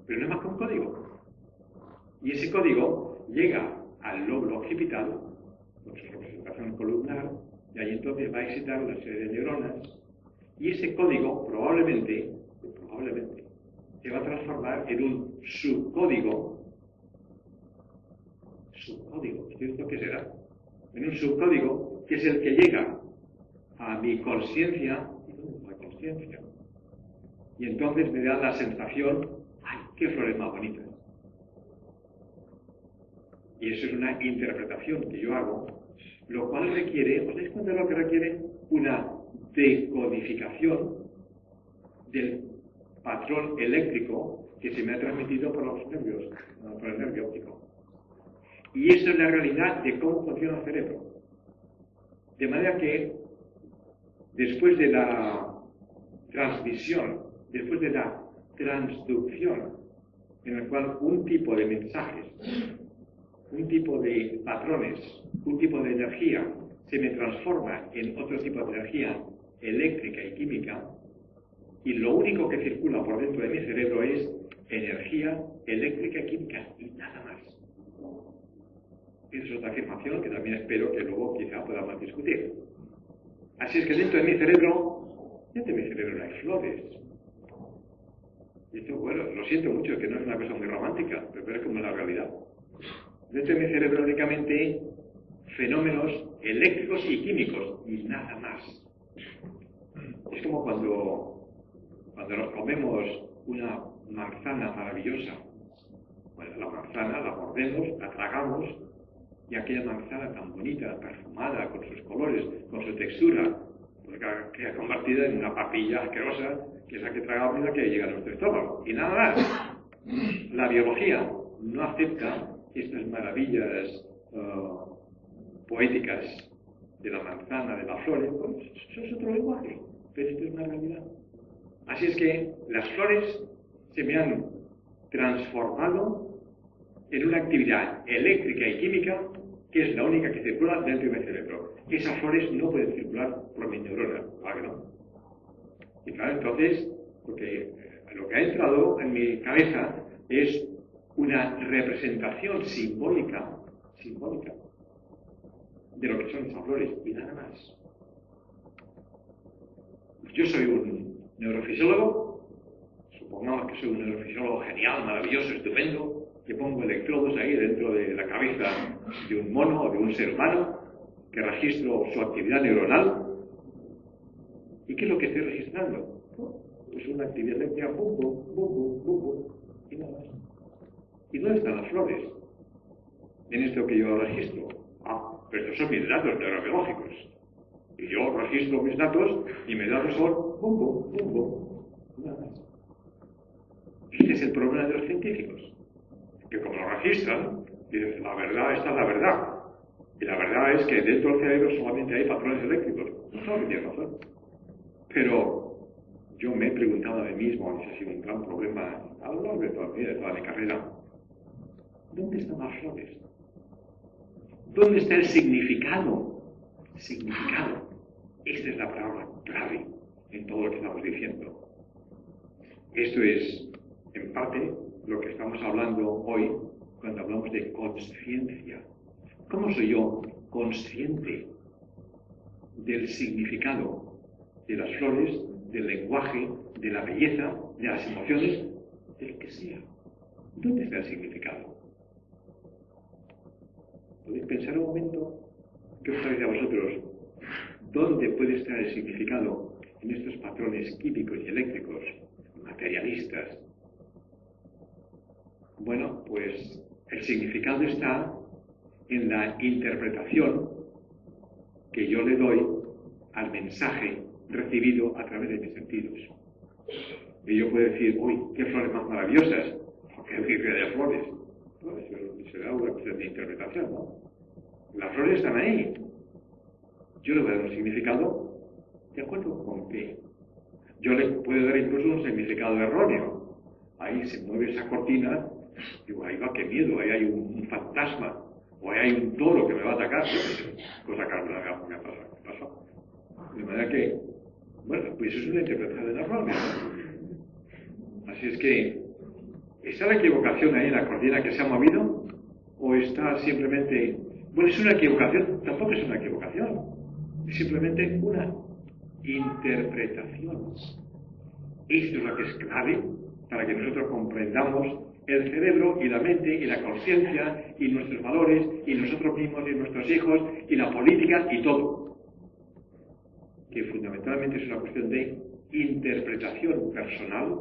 Pero no es más que un código. Y ese código llega al lóbulo occipital, con su representación columnar, y ahí entonces va a excitar una serie de neuronas, y ese código probablemente se va a transformar en un subcódigo. ¿Esto qué será? En un subcódigo que es el que llega a mi consciencia, y entonces me da la sensación, ¡ay, qué flores más bonitas! Y eso es una interpretación que yo hago, lo cual requiere, ¿os dais cuenta de lo que requiere? Una decodificación del patrón eléctrico que se me ha transmitido por los nervios, por el nervio óptico. Y eso es la realidad de cómo funciona el cerebro. De manera que, después de la transmisión, después de la transducción, en el cual un tipo de mensajes, un tipo de patrones, un tipo de energía se me transforma en otro tipo de energía eléctrica y química, y lo único que circula por dentro de mi cerebro es energía eléctrica y química, y nada más. Esa es otra afirmación que también espero que luego quizá podamos discutir. Así es que dentro de mi cerebro no hay flores. Y esto, bueno, lo siento mucho, que no es una cosa muy romántica, pero es como la realidad. Dentro de mi cerebro únicamente fenómenos eléctricos y químicos, y nada más. Es como cuando nos comemos una manzana maravillosa. Bueno, la manzana la mordemos, la tragamos, y aquella manzana tan bonita, perfumada, con sus colores, con su textura, pues queda convertida en una papilla asquerosa, que es la que tragamos y la que llega a nuestro estómago. Y nada más. La biología no acepta estas maravillas poéticas de la manzana, de las flores. Pues eso es otro lenguaje, pero esto es una realidad. Así es que las flores se me han transformado en una actividad eléctrica y química que es la única que circula dentro de mi cerebro. Esas flores no pueden circular por mis neuronas, ¿verdad que no? Y claro, entonces, porque lo que ha entrado en mi cabeza es una representación simbólica de lo que son esas flores, y nada más. Yo soy un neurofisiólogo, supongamos que soy un neurofisiólogo genial, maravilloso, estupendo, que pongo electrodos ahí dentro de la cabeza de un mono o de un ser humano, que registro su actividad neuronal. ¿Y qué es lo que estoy registrando? Pues una actividad eléctrica, bum, bum, bum, bum, bum, bum, y nada más. ¿Y dónde están las flores en esto que yo registro? Pero estos son mis datos neurobiológicos. Y yo registro mis datos y mis datos son bum, bum, bum, bum, nada más. Este es el problema de los científicos, que como lo registran, dicen, la verdad, esta es la verdad. Y la verdad es que dentro del cerebro solamente hay patrones eléctricos. No solo que tiene razón. Pero yo me he preguntado a mí mismo, y ese ha sido un gran problema a lo largo de toda mi carrera, ¿dónde están las flores? ¿Dónde está el significado? Significado. Esta es la palabra clave en todo lo que estamos diciendo. Esto es, en parte, lo que estamos hablando hoy cuando hablamos de consciencia. ¿Cómo soy yo consciente del significado de las flores, del lenguaje, de la belleza, de las emociones, de lo que sea? ¿Dónde está el significado? ¿Podéis pensar un momento? ¿Qué os parece a vosotros? ¿Dónde puede estar el significado en estos patrones químicos y eléctricos, materialistas? Bueno, pues el significado está en la interpretación que yo le doy al mensaje recibido a través de mis sentidos. Y yo puedo decir, uy, qué flores más maravillosas, o qué virgen de flores. No, eso será una cuestión de interpretación, ¿no? Las flores están ahí. Yo le voy a dar un significado de acuerdo con qué. Yo le puedo dar incluso un significado erróneo. Ahí se mueve esa cortina, digo, ahí va, qué miedo, ahí hay un fantasma, o ahí hay un toro que me va a atacar, cosa que me pasó. De manera que, bueno, pues eso es una interpretación errónea. Así es que, ¿está la equivocación ahí en la cortina que se ha movido? ¿O está simplemente... Bueno, es una equivocación, tampoco es una equivocación, es simplemente una interpretación. Esto es lo que es clave para que nosotros comprendamos el cerebro y la mente y la conciencia y nuestros valores y nosotros mismos y nuestros hijos y la política y todo. Que fundamentalmente es una cuestión de interpretación personal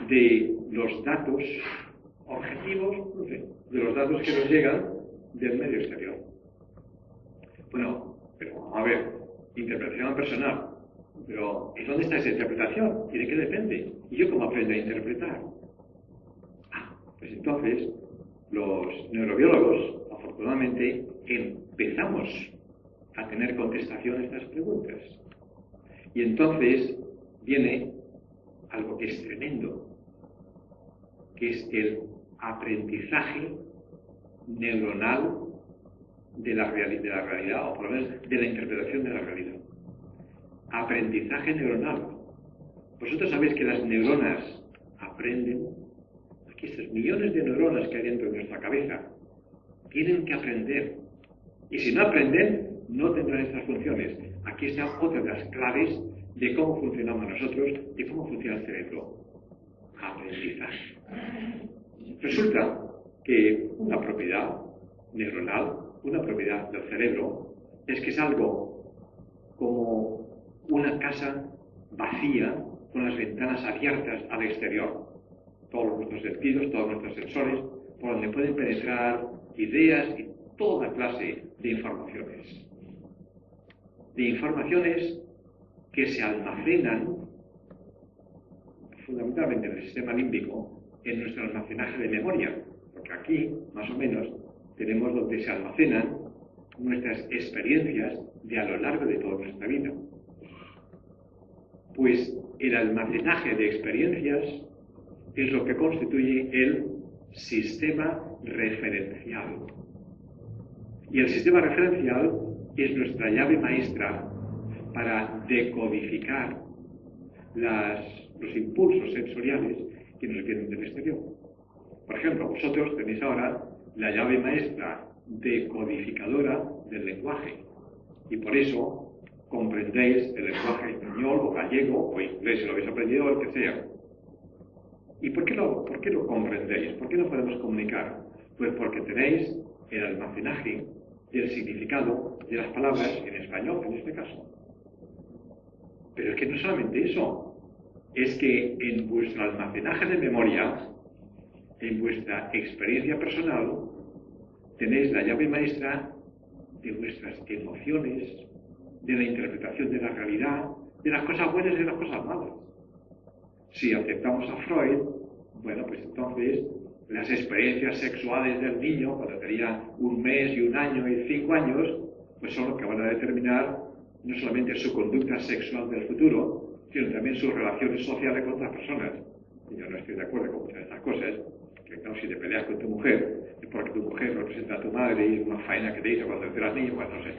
de los datos objetivos, no sé, de los datos que nos llegan del medio exterior. Bueno, pero vamos a ver, interpretación personal. Pero, ¿y dónde está esa interpretación? ¿Y de qué depende? ¿Y yo cómo aprendo a interpretar? Pues entonces, los neurobiólogos, afortunadamente, empezamos a tener contestación a estas preguntas. Y entonces viene algo que es tremendo, que es el aprendizaje neuronal de la realidad, o por lo menos de la interpretación de la realidad. Aprendizaje neuronal. Vosotros sabéis que las neuronas aprenden. Aquí estos millones de neuronas que hay dentro de nuestra cabeza tienen que aprender. Y si no aprenden, no tendrán estas funciones. Aquí están otras de las claves de cómo funcionamos nosotros y cómo funciona el cerebro. Aprendizaje. Resulta que una propiedad neuronal, una propiedad del cerebro, es que es algo como una casa vacía con las ventanas abiertas al exterior. Todos nuestros sentidos, todos nuestros sensores, por donde pueden penetrar ideas y toda clase de informaciones. De informaciones que se almacenan fundamentalmente en el sistema límbico, en nuestro almacenaje de memoria, porque aquí, más o menos, tenemos donde se almacenan nuestras experiencias de a lo largo de toda nuestra vida. Pues el almacenaje de experiencias es lo que constituye el sistema referencial. Y el sistema referencial es nuestra llave maestra para decodificar los impulsos sensoriales que nos vienen del exterior. Por ejemplo, vosotros tenéis ahora la llave maestra decodificadora del lenguaje, y por eso comprendéis el lenguaje español o gallego o inglés, si lo habéis aprendido, el que sea. ¿Y por qué lo comprendéis? ¿Por qué lo podemos comunicar? Pues porque tenéis el almacenaje del significado de las palabras en español, en este caso. Pero es que no solamente eso, es que en vuestro almacenaje de memoria, en vuestra experiencia personal, tenéis la llave maestra de vuestras emociones, de la interpretación de la realidad, de las cosas buenas y de las cosas malas. Si aceptamos a Freud, bueno, pues entonces las experiencias sexuales del niño, cuando tenía 1 mes y 1 año y 5 años, pues son los que van a determinar no solamente su conducta sexual del futuro, sino también sus relaciones sociales con otras personas. Y yo no estoy de acuerdo con muchas de estas cosas, que claro, si te peleas con tu mujer, es porque tu mujer representa a tu madre y es una faena que te hizo cuando eras niño, pues no sé.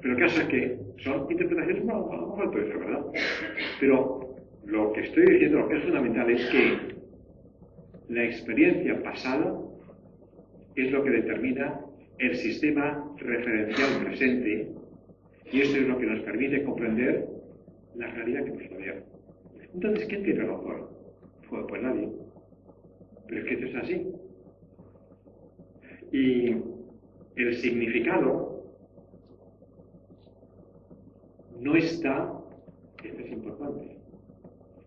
Pero el caso es que son interpretaciones, no falta eso, ¿verdad? Pero lo que estoy diciendo, lo que es fundamental es que la experiencia pasada es lo que determina el sistema referencial presente, y esto es lo que nos permite comprender la realidad que nos rodea. Entonces, ¿quién tiene razón? Pues nadie. Pero es que esto es así. Y el significado no está, esto es importante,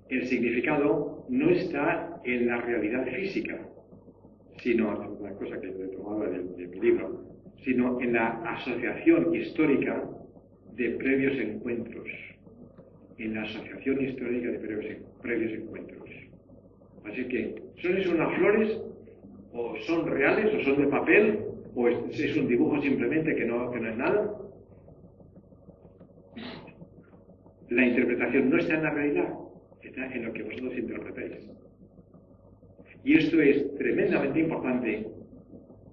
el significado no está en la realidad física, sino, es una cosa que yo he tomado de mi libro, sino en la asociación histórica de previos encuentros, en la asociación histórica de previos encuentros. Así que, ¿son eso unas flores? ¿O son reales? ¿O son de papel? ¿O es un dibujo simplemente que no es nada? La interpretación no está en la realidad, está en lo que vosotros interpretáis. Y esto es tremendamente importante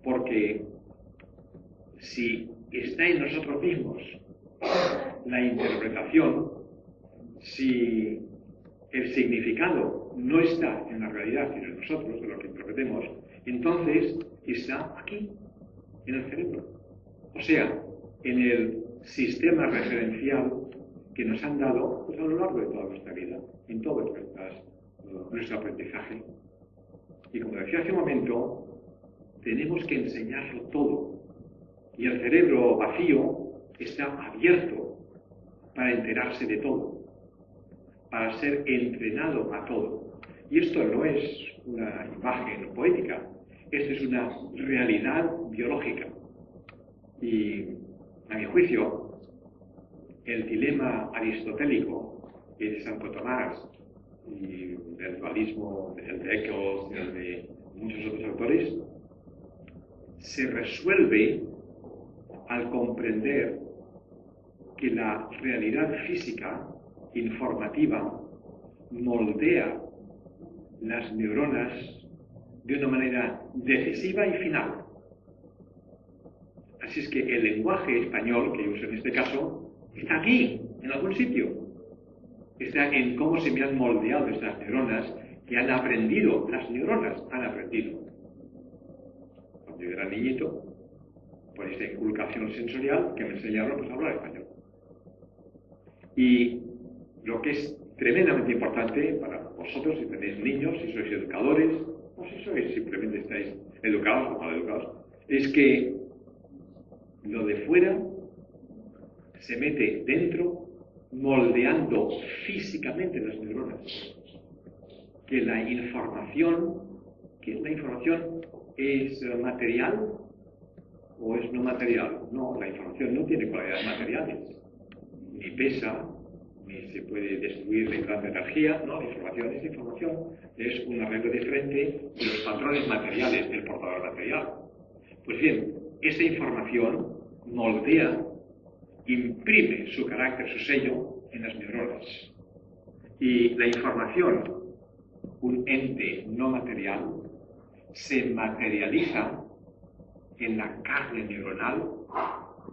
porque si está en nosotros mismos la interpretación, si el significado no está en la realidad, sino en nosotros, en lo que interpretemos, entonces está aquí, en el cerebro. O sea, en el sistema referencial que nos han dado pues, a lo largo de toda nuestra vida, en todo nuestro aprendizaje. Y como decía hace un momento, tenemos que enseñarlo todo. Y el cerebro vacío está abierto para enterarse de todo, para ser entrenado a todo. Y esto no es una imagen poética, esto es una realidad biológica. Y, a mi juicio, el dilema aristotélico de Santo Tomás y del dualismo, el de Eccles y el de muchos otros autores, se resuelve al comprender que la realidad física informativa moldea las neuronas de una manera decisiva y final. Así es que el lenguaje español que uso en este caso está aquí, en algún sitio. Está en cómo se me han moldeado estas neuronas que han aprendido, las neuronas han aprendido. Cuando yo era niñito, por esa inculcación sensorial que me enseñaron pues, a hablar español. Y lo que es tremendamente importante para vosotros, si tenéis niños, si sois educadores, o si sois simplemente estáis educados o mal educados, es que lo de fuera se mete dentro moldeando físicamente las neuronas. Que la información es material o es no material. No, la información no tiene cualidades materiales. Ni pesa, ni se puede destruir de gran energía. No, la información es un arreglo diferente de los patrones materiales del portador material. Pues bien, esa información moldea, imprime su carácter, su sello en las neuronas. Y la información, un ente no material, se materializa en la carne neuronal,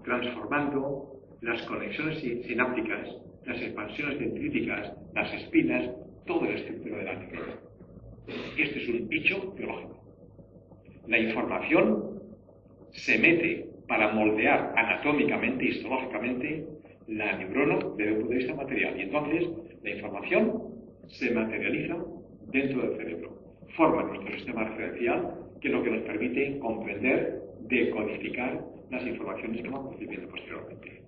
transformando las conexiones sinápticas, las expansiones dendríticas, las espinas, toda la estructura de la neurona. Esto es un hecho biológico. La información se mete para moldear anatómicamente, histológicamente, la neurona desde un punto de vista material. Y entonces la información se materializa dentro del cerebro. Forma nuestro sistema referencial, que es lo que nos permite comprender, decodificar las informaciones que vamos recibiendo posteriormente.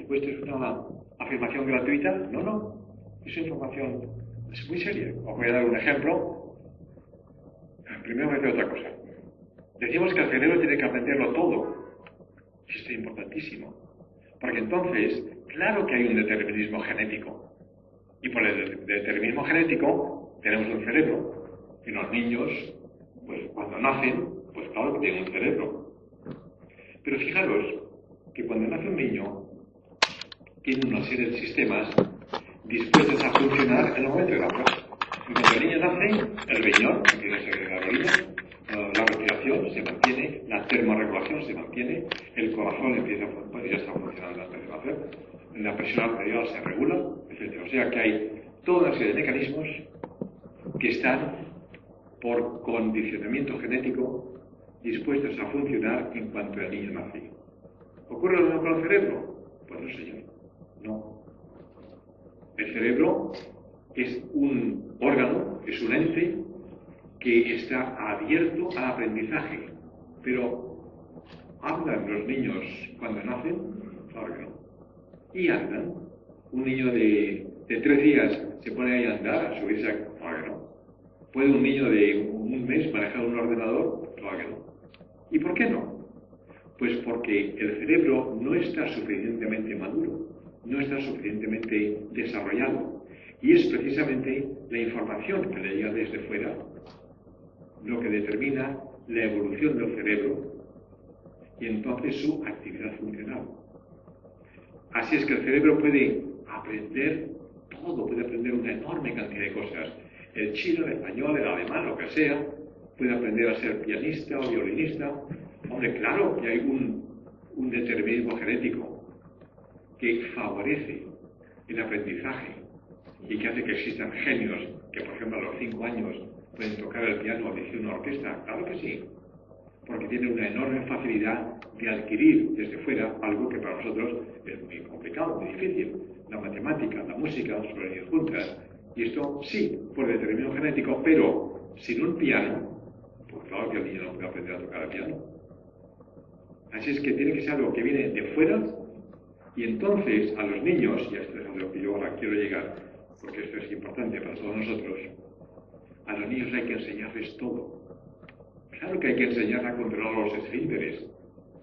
Pues esto es una afirmación gratuita. No. Es una información muy seria. Os voy a dar un ejemplo. Primero voy a decir otra cosa. Decimos que el cerebro tiene que aprenderlo todo. Esto es importantísimo. Porque entonces, claro que hay un determinismo genético. Y por el determinismo genético tenemos un cerebro. Y los niños, pues cuando nacen, pues claro que tienen un cerebro. Pero fijaros que cuando nace un niño, tiene una serie de sistemas dispuestos a funcionar en el momento de nacer. Cuando el niño nace, el riñón empieza a segregar orina, la respiración se mantiene, la termorregulación se mantiene, el corazón empieza a funcionar, ya está funcionando antes de nacer, la presión arterial se regula, etc. O sea que hay toda una serie de mecanismos que están por condicionamiento genético dispuestos a funcionar en cuanto el niño nace. ¿Ocurre lo mismo con el cerebro? Pues no, señor. No. El cerebro es un órgano, es un ente que está abierto al aprendizaje. Pero, ¿hablan los niños cuando nacen? Claro que no. ¿Y andan? ¿Un niño de 3 días se pone ahí a andar, a subirse a... Claro que no. ¿Puede un niño de un mes manejar un ordenador? Claro que no. ¿Y por qué no? Pues porque el cerebro no está suficientemente maduro, no está suficientemente desarrollado. Y es precisamente la información que le llega desde fuera lo que determina la evolución del cerebro y entonces su actividad funcional. Así es que el cerebro puede aprender todo, puede aprender una enorme cantidad de cosas. El chino, el español, el alemán, lo que sea, puede aprender a ser pianista o violinista. Hombre, claro que hay un determinismo genético que favorece el aprendizaje y que hace que existan genios que, por ejemplo, a los 5 años pueden tocar el piano o dirigir una orquesta. Claro que sí, porque tienen una enorme facilidad de adquirir desde fuera algo que para nosotros es muy complicado, muy difícil. La matemática, la música, suelen ir juntas. Y esto sí, por determinado genético, pero sin un piano, pues claro que el niño no puede aprender a tocar el piano. Así es que tiene que ser algo que viene de fuera. Y entonces a los niños, y esto es a lo que yo ahora quiero llegar, porque esto es importante para todos nosotros, a los niños hay que enseñarles todo. Claro que hay que enseñarles a controlar los esfínteres,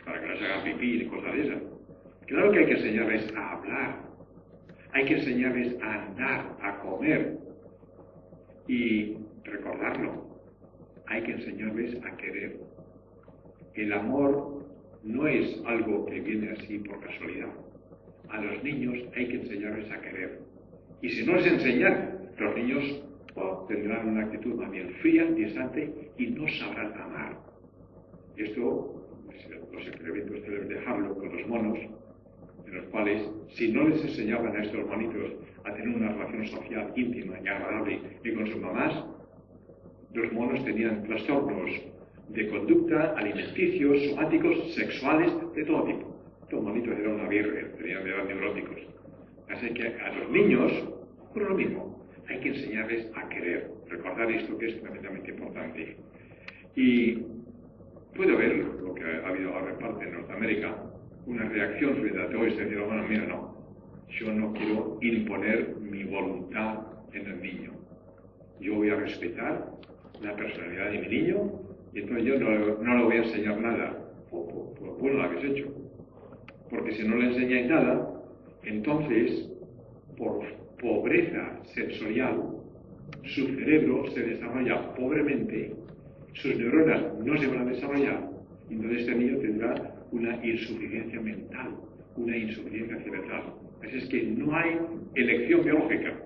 para que no se hagan pipí y cosas de esas. Claro que hay que enseñarles a hablar, hay que enseñarles a andar, a comer y recordarlo. Hay que enseñarles a querer. El amor no es algo que viene así por casualidad. A los niños hay que enseñarles a querer. Y si no les enseñan, los niños tendrán una actitud más bien fría, distante y no sabrán amar. Esto, los experimentos de Harlow con los monos, en los cuales, si no les enseñaban a estos monitos a tener una relación social íntima y agradable y con sus mamás, los monos tenían trastornos de conducta, alimenticios, somáticos, sexuales, de todo tipo. Estos monitos eran una birria, eran neuróticos. Así que a los niños ocurre lo mismo. Hay que enseñarles a querer, recordar esto que es tremendamente importante. Y puede haber, lo que ha habido ahora en parte en Norteamérica, una reacción frente a todo esto y decir, bueno, mira, no, yo no quiero imponer mi voluntad en el niño. Yo voy a respetar la personalidad de mi niño y entonces yo no le voy a enseñar nada. Pues bueno, lo habéis hecho. Porque si no le enseñáis nada, entonces, por pobreza sensorial, su cerebro se desarrolla pobremente, sus neuronas no se van a desarrollar, y entonces este niño tendrá una insuficiencia mental, una insuficiencia cerebral. Así es que no hay elección biológica.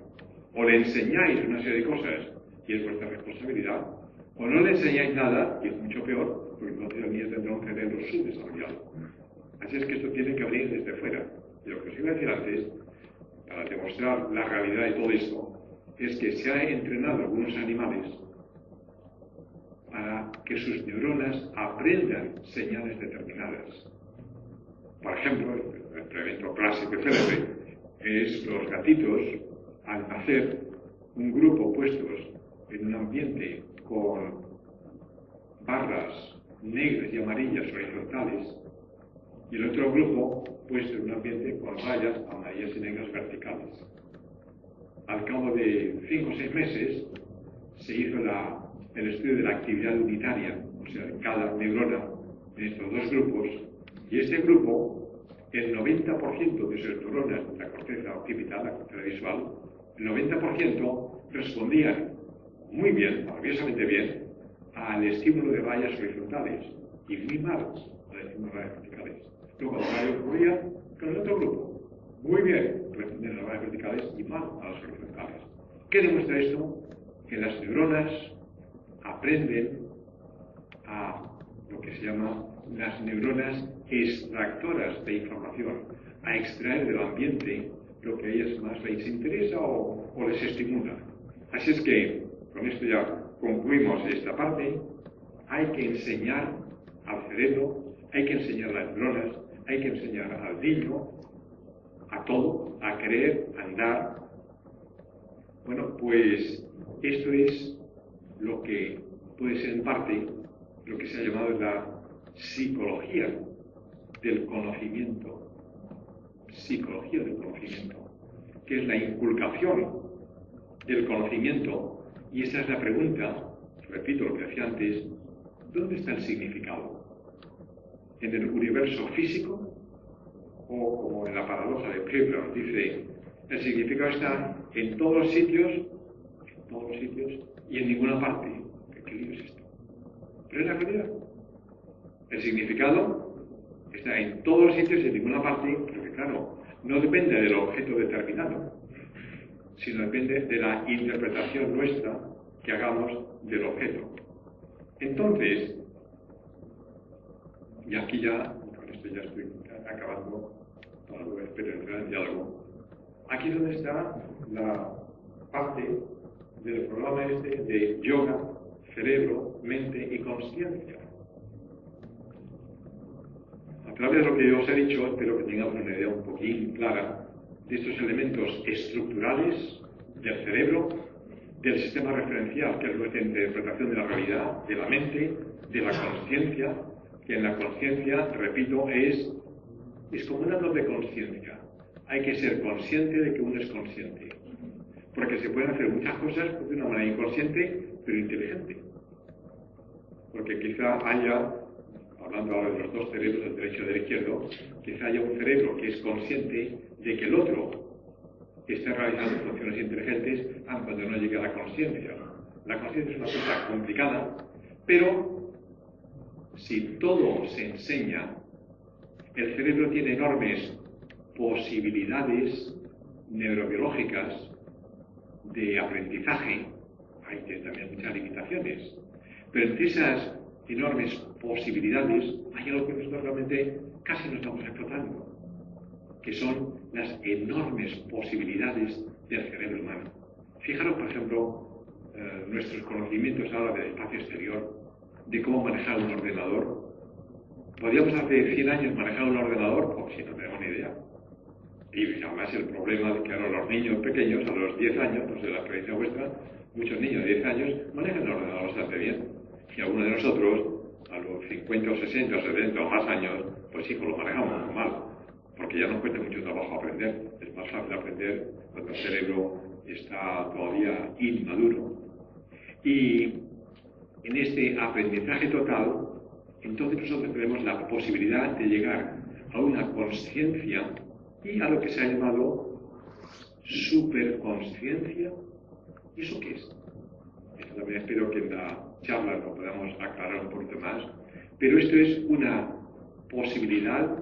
O le enseñáis una serie de cosas, y es vuestra responsabilidad, o no le enseñáis nada, y es mucho peor, porque entonces el niño tendrá un cerebro subdesarrollado. Así es que esto tiene que venir desde fuera. Y lo que os iba a decir antes, para demostrar la realidad de todo esto, es que se ha entrenado a algunos animales para que sus neuronas aprendan señales determinadas. Por ejemplo, el experimento clásico y célebre es los gatitos, al nacer, un grupo puestos en un ambiente con barras negras y amarillas horizontales, y el otro grupo puesto en un ambiente con rayas amarillas y negras verticales. Al cabo de 5 o 6 meses se hizo el estudio de la actividad unitaria, o sea, de cada neurona en estos dos grupos, y este grupo, el 90% de sus neuronas de la corteza occipital, la corteza visual, el 90% respondían muy bien, maravillosamente bien, al estímulo de rayas horizontales y muy mal al estímulo de rayas verticales. Luego, lo que ocurría con el otro grupo, muy bien, respondían a las rayas verticales y mal a las horizontales. ¿Qué demuestra esto? Que las neuronas aprenden a lo que se llama las neuronas extractoras de información, a extraer del ambiente lo que a ellas más les interesa o les estimula. Así es que, con esto ya concluimos esta parte. Hay que enseñar al cerebro, hay que enseñar a las neuronas, hay que enseñar al niño a todo, a querer, a andar. Bueno, pues esto es lo que puede ser en parte lo que se ha llamado la psicología del conocimiento. Psicología del conocimiento, que es la inculcación del conocimiento. Y esa es la pregunta, repito lo que decía antes, ¿dónde está el significado? en el universo físico, o como en la paradoja de Kepler dice, el significado está en todos los sitios y en ninguna parte. ¿Qué lío es esto? Pero es la realidad. El significado está en todos los sitios y en ninguna parte, porque claro, no depende del objeto determinado, sino depende de la interpretación nuestra que hagamos del objeto. Entonces, y aquí ya, con esto ya estoy acabando, para luego espero entrar en diálogo. Aquí es donde está la parte del programa este de yoga, cerebro, mente y consciencia. A través de lo que os he dicho, espero que tengamos una idea un poquín clara de estos elementos estructurales del cerebro, del sistema referencial, que es nuestra interpretación de la realidad, de la mente, de la consciencia, que en la consciencia, repito, es como una doble consciencia. Hay que ser consciente de que uno es consciente. Porque se pueden hacer muchas cosas de una manera inconsciente, pero inteligente. Porque quizá haya, hablando ahora de los dos cerebros, del derecho y del izquierdo, quizá haya un cerebro que es consciente de que el otro está realizando funciones inteligentes aun cuando no llegue a la consciencia. La consciencia es una cosa complicada, pero si todo se enseña, el cerebro tiene enormes posibilidades neurobiológicas de aprendizaje. Hay también muchas limitaciones, pero entre esas enormes posibilidades hay algo que nosotros realmente casi no estamos explotando, que son las enormes posibilidades del cerebro humano. Fijaros, por ejemplo, nuestros conocimientos ahora del espacio exterior, de cómo manejar un ordenador. Podríamos hace 100 años manejar un ordenador, pues si no tenemos ni idea. Y además el problema de que ahora los niños pequeños, a los 10 años, no sé la experiencia vuestra, muchos niños de 10 años manejan el ordenador bastante bien. Y algunos de nosotros, a los 50 o 60 o 70 o más años, pues sí, pues lo manejamos muy mal. Porque ya nos cuesta mucho trabajo aprender. Es más fácil aprender cuando el cerebro está todavía inmaduro. Y en este aprendizaje total, entonces nosotros tenemos la posibilidad de llegar a una consciencia y a lo que se ha llamado superconsciencia. ¿Y eso qué es? Esto también espero que en la charla lo podamos aclarar un poquito más. Pero esto es una posibilidad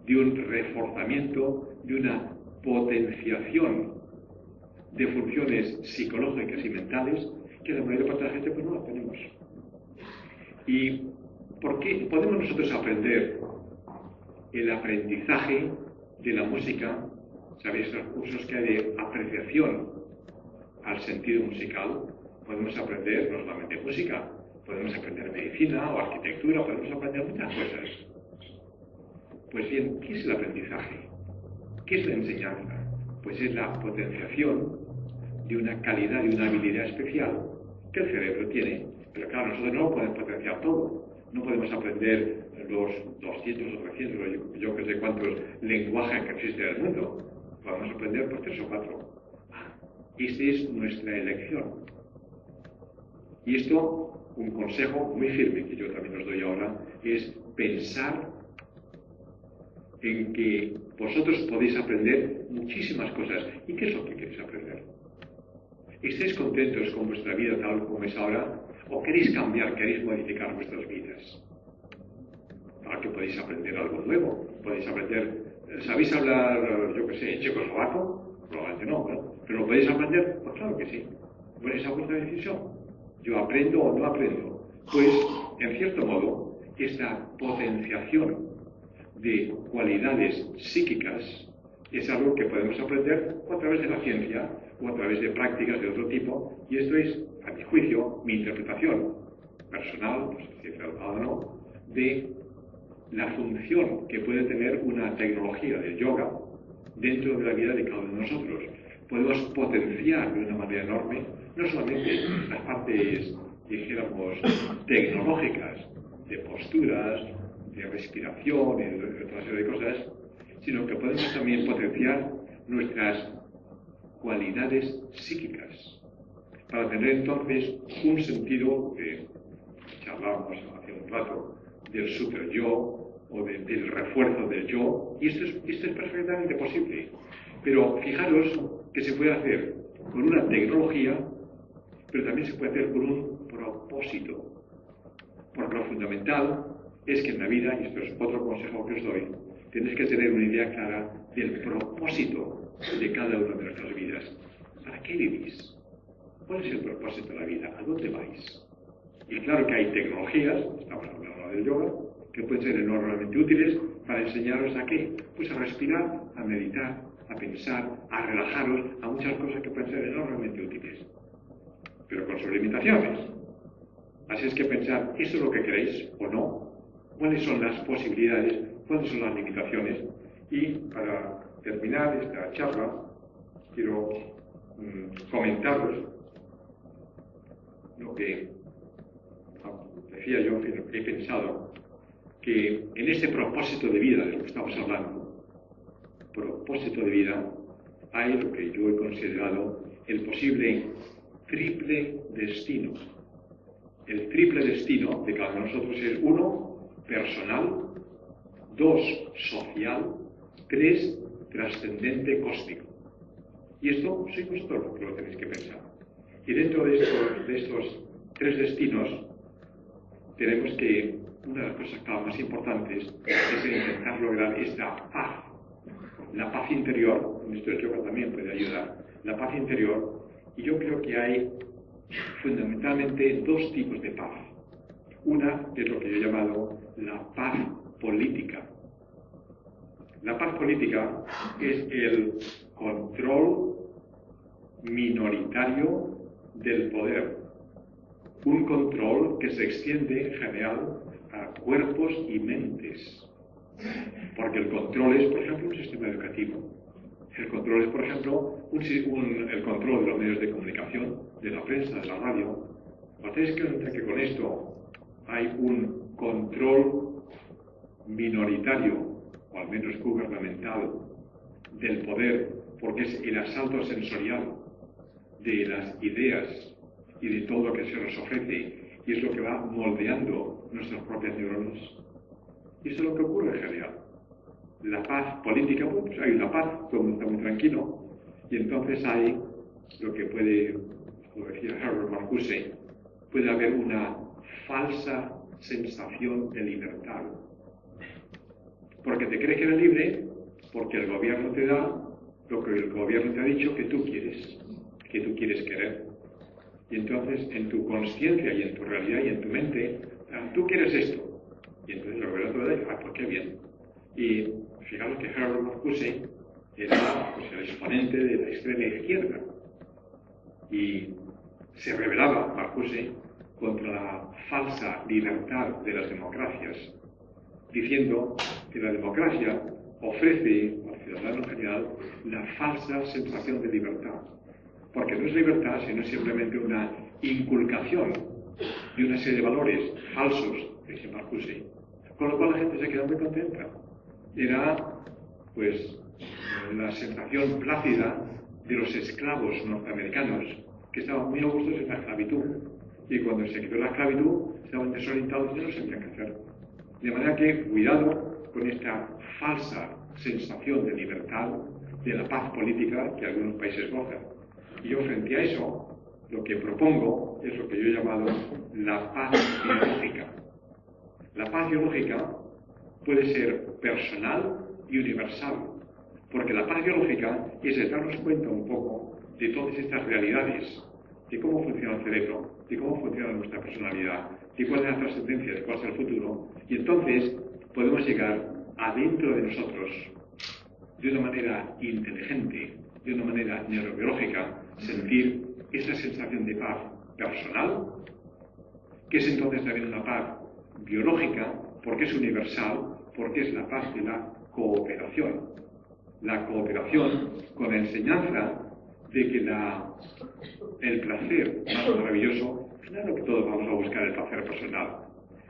de un reforzamiento, de una potenciación de funciones psicológicas y mentales que la mayor parte de la gente pues no las tenemos. ¿Y por qué podemos nosotros aprender el aprendizaje de la música? ¿Sabéis los cursos que hay de apreciación al sentido musical? Podemos aprender no solamente música, podemos aprender medicina o arquitectura, podemos aprender muchas cosas. Pues bien, ¿qué es el aprendizaje? ¿Qué es la enseñanza? Pues es la potenciación de una calidad, de una habilidad especial que el cerebro tiene. Pero claro, nosotros no podemos potenciar todo. No podemos aprender los 200 o 300, yo que sé cuántos lenguajes que existen en el mundo. Podemos aprender por 3 o 4. Esta es nuestra elección. Y esto, un consejo muy firme que yo también os doy ahora, es pensar en que vosotros podéis aprender muchísimas cosas. ¿Y qué es lo que queréis aprender? ¿Estáis contentos con vuestra vida tal como es ahora? ¿O queréis cambiar, queréis modificar vuestras vidas? Para que podéis aprender algo nuevo. Podéis aprender, ¿sabéis hablar, yo qué sé, checoslovaco? Probablemente no, ¿no? ¿Pero lo podéis aprender? Pues claro que sí. Pues esa es vuestra decisión. ¿Yo aprendo o no aprendo? Pues, en cierto modo, esta potenciación de cualidades psíquicas es algo que podemos aprender o a través de la ciencia o a través de prácticas de otro tipo, y esto es, a mi juicio, mi interpretación personal, no sé si es verdad o no, de la función que puede tener una tecnología del yoga dentro de la vida de cada uno de nosotros. Podemos potenciar de una manera enorme no solamente las partes, dijéramos, tecnológicas, de posturas, de respiración y de otra serie de cosas, sino que podemos también potenciar nuestras cualidades psíquicas para tener entonces un sentido, que charlábamos hace un rato, del super yo o del refuerzo del yo, y esto es perfectamente posible. Pero fijaros que se puede hacer con una tecnología, pero también se puede hacer con un propósito. Porque lo fundamental es que en la vida, y esto es otro consejo que os doy, tenéis que tener una idea clara del propósito de cada una de nuestras vidas. ¿Para qué vivís? ¿Cuál es el propósito de la vida? ¿A dónde vais? Y claro que hay tecnologías, estamos hablando del yoga, que pueden ser enormemente útiles para enseñaros a qué. Pues a respirar, a meditar, a pensar, a relajaros, a muchas cosas que pueden ser enormemente útiles. Pero con sus limitaciones. Así es que pensar, ¿eso es lo que queréis o no? ¿Cuáles son las posibilidades? ¿Cuáles son las limitaciones? Y para terminar esta charla, quiero comentaros lo que decía yo, que he pensado, que en ese propósito de vida de lo que estamos hablando, propósito de vida, hay lo que yo he considerado el posible triple destino. El triple destino de cada uno de nosotros es 1, personal, 2, social, 3, trascendente cósmico. Y esto sois vosotros los que lo tenéis que pensar. Y dentro de estos 3 destinos, tenemos que una de las cosas más importantes es intentar lograr esta paz. La paz interior, en esto el yoga también puede ayudar, la paz interior, y yo creo que hay fundamentalmente 2 tipos de paz. Una es lo que yo he llamado la paz política. La paz política es el control minoritario del poder. Un control que se extiende en general a cuerpos y mentes. Porque el control es, por ejemplo, un sistema educativo. El control es, por ejemplo, el control de los medios de comunicación, de la prensa, de la radio. ¿Hacéis cuenta que con esto hay un control minoritario, o al menos gubernamental, del poder, porque es el asalto sensorial de las ideas y de todo lo que se nos ofrece, y es lo que va moldeando nuestras propias neuronas? Y eso es lo que ocurre en general. La paz política, pues hay una paz, todo el mundo está muy tranquilo, y entonces hay lo que puede, como decía Herbert Marcuse, puede haber una falsa sensación de libertad. Porque te crees que eres libre, porque el gobierno te da lo que el gobierno te ha dicho que tú quieres querer. Y entonces en tu conciencia y en tu realidad y en tu mente, tú quieres esto. Y entonces el gobierno te da, pues qué bien. Y fijaros que Herbert Marcuse era pues, el exponente de la extrema izquierda. Y se rebelaba Marcuse contra la falsa libertad de las democracias, diciendo que la democracia ofrece al ciudadano en general la falsa sensación de libertad. Porque no es libertad, sino simplemente una inculcación de una serie de valores falsos, dice Marcuse. Con lo cual la gente se queda muy contenta. Era, pues, la sensación plácida de los esclavos norteamericanos, que estaban muy a gusto en la esclavitud. Y cuando se quitó la esclavitud, estaban desorientados y no sabían qué hacer. De manera que, cuidado con esta falsa sensación de libertad, de la paz política que algunos países gozan. Y yo, frente a eso, lo que propongo es lo que yo he llamado la paz biológica. La paz biológica puede ser personal y universal, porque la paz biológica es el darnos cuenta un poco de todas estas realidades, de cómo funciona el cerebro, de cómo funciona nuestra personalidad, de cuál es la trascendencia, de cuál es el futuro, y entonces podemos llegar adentro de nosotros, de una manera inteligente, de una manera neurobiológica, sentir esa sensación de paz personal, que es entonces también una paz biológica, porque es universal, porque es la paz de la cooperación. La cooperación con la enseñanza de que el placer más maravilloso, claro que todos vamos a buscar el placer personal,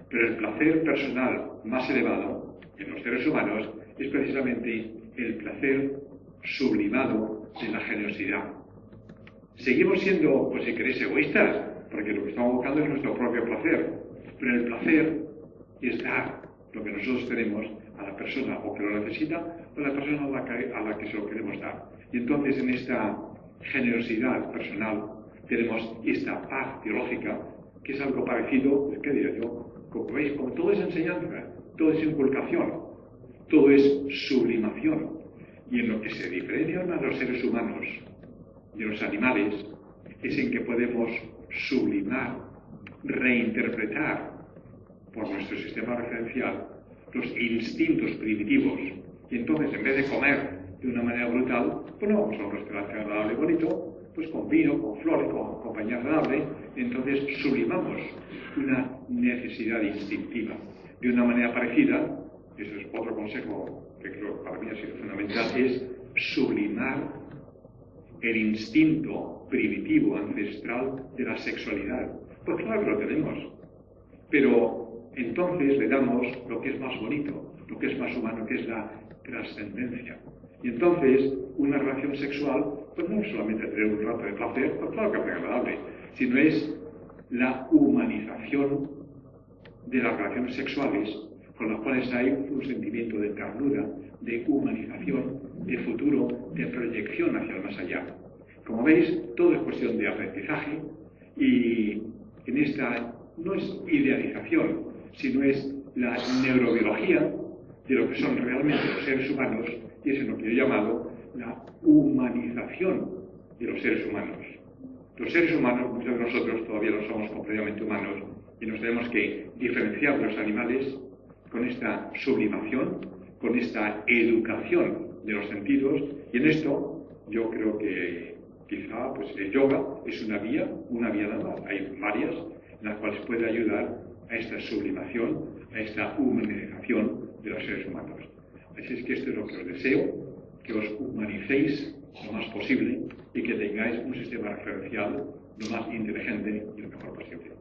pero el placer personal más elevado en los seres humanos es precisamente el placer sublimado de la generosidad. Seguimos siendo, pues si queréis, egoístas, porque lo que estamos buscando es nuestro propio placer, pero el placer es dar lo que nosotros tenemos a la persona o que lo necesita o a la persona a la que se lo queremos dar. Y entonces en esta generosidad personal tenemos esta paz teológica, que es algo parecido, pues, ¿qué diré yo? Como veis, como todo es enseñanza, todo es inculcación, todo es sublimación. Y en lo que se diferencian a los seres humanos y a los animales es en que podemos sublimar, reinterpretar por nuestro sistema referencial los instintos primitivos. Y entonces, en vez de comer de una manera brutal, pues no vamos a un restaurante agradable y bonito, pues con vino, con flores, con compañía agradable. Entonces sublimamos una necesidad instintiva. De una manera parecida, eso es otro consejo que creo que para mí ha sido fundamental, es sublimar el instinto primitivo, ancestral de la sexualidad. Pues claro que lo tenemos, pero entonces le damos lo que es más bonito, lo que es más humano, que es la trascendencia. Y entonces una relación sexual, pues no es solamente tener un rato de placer, pues claro que es agradable, sino es la humanización de las relaciones sexuales, con las cuales hay un sentimiento de ternura, de humanización, de futuro, de proyección hacia el más allá. Como veis, todo es cuestión de aprendizaje y en esta no es idealización, sino es la neurobiología de lo que son realmente los seres humanos, y es en lo que yo he llamado la humanización de los seres humanos. Los seres humanos, muchos de nosotros todavía no somos completamente humanos y nos tenemos que diferenciar de los animales con esta sublimación, con esta educación de los sentidos, y en esto yo creo que quizá pues, el yoga es una vía nada más. Hay varias en las cuales puede ayudar a esta sublimación, a esta humanización de los seres humanos. Así es que esto es lo que os deseo, que os humanicéis lo más posible y que tengáis un sistema referencial lo más inteligente y lo mejor posible.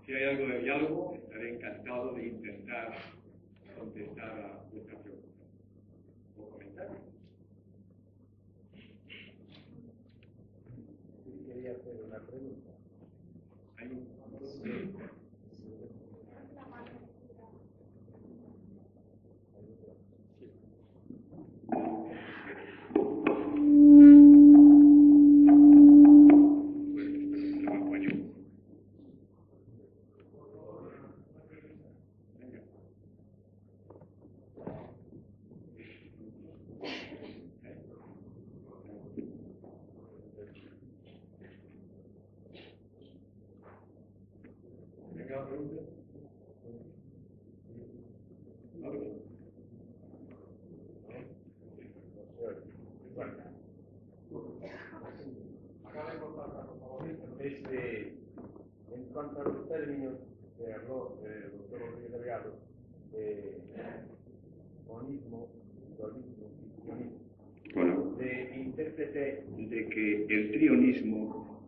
Si hay algo de diálogo, estaré encantado de intentar contestar a vuestra pregunta o comentario. Quería hacer una pregunta. Hay un... En cuanto a los términos que habló el doctor Rodríguez Delgado, monismo, dualismo y trionismo, Bueno, de intérprete de que el trionismo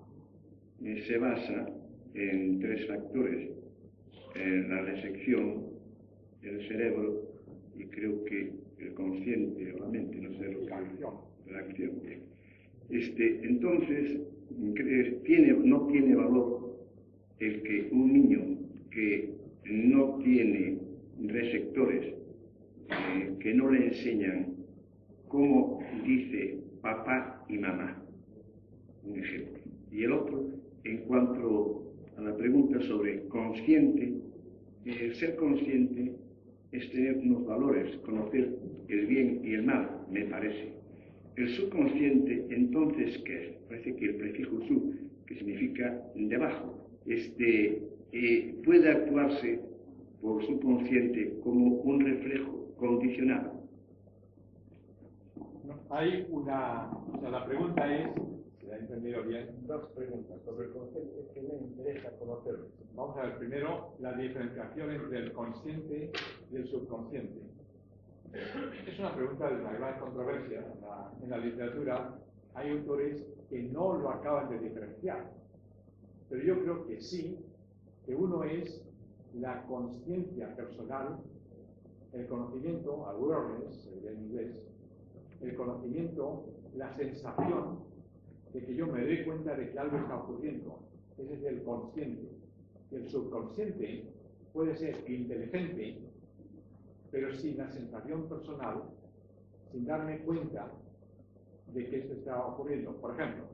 se basa en tres factores: la recepción, el cerebro y creo que el consciente o la mente, no sé lo que la acción. Entonces, no tiene valor el que un niño que no tiene receptores, que no le enseñan cómo dice papá y mamá, un ejemplo. Y el otro, en cuanto a la pregunta sobre consciente, ser consciente es tener unos valores, conocer el bien y el mal, me parece. El subconsciente, entonces, ¿qué es? Parece que el prefijo sub, que significa debajo, puede actuarse por subconsciente como un reflejo condicionado. No, hay una... O sea, la pregunta es, si la he entendido bien, dos preguntas sobre el concepto que me interesa conocerlo. vamos a ver primero la diferenciación entre el consciente y el subconsciente. Es una pregunta de una gran controversia. En la literatura hay autores que no lo acaban de diferenciar, pero yo creo que sí, que uno es la conciencia personal, el conocimiento, awareness, en inglés, el conocimiento, la sensación de que yo me doy cuenta de que algo está ocurriendo. Ese es el consciente. El subconsciente puede ser inteligente, pero sin la sensación personal, sin darme cuenta de que esto está ocurriendo. Por ejemplo,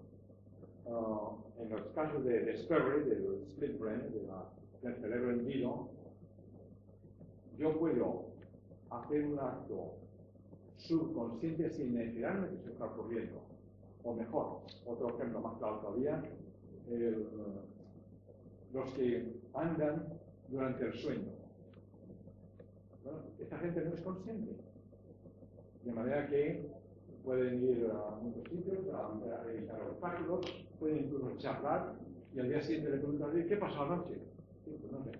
en los casos de discovery, del split brain, del cerebro hendido, yo puedo hacer un acto subconsciente sin enterarme de que se está ocurriendo. O mejor, otro ejemplo más claro todavía, los que andan durante el sueño. Bueno, esta gente no es consciente. De manera que pueden ir a muchos sitios a revisar obstáculos, pueden incluso charlar y al día siguiente le preguntan, ¿qué pasó anoche? Sí, pues no sé.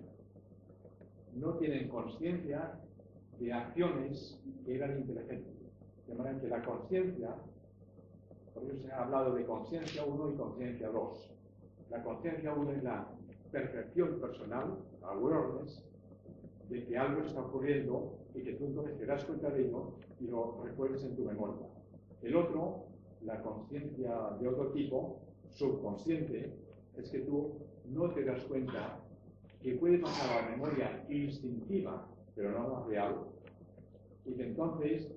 No tienen conciencia de acciones que eran inteligentes. De manera que la conciencia, por eso se ha hablado de conciencia 1 y conciencia 2. La conciencia 1 es la percepción personal, awareness, de que algo está ocurriendo y que tú entonces te das cuenta de ello y lo recuerdas en tu memoria. El otro, la conciencia de otro tipo, subconsciente, es que tú no te das cuenta que puede pasar a la memoria instintiva, pero no más real, y que entonces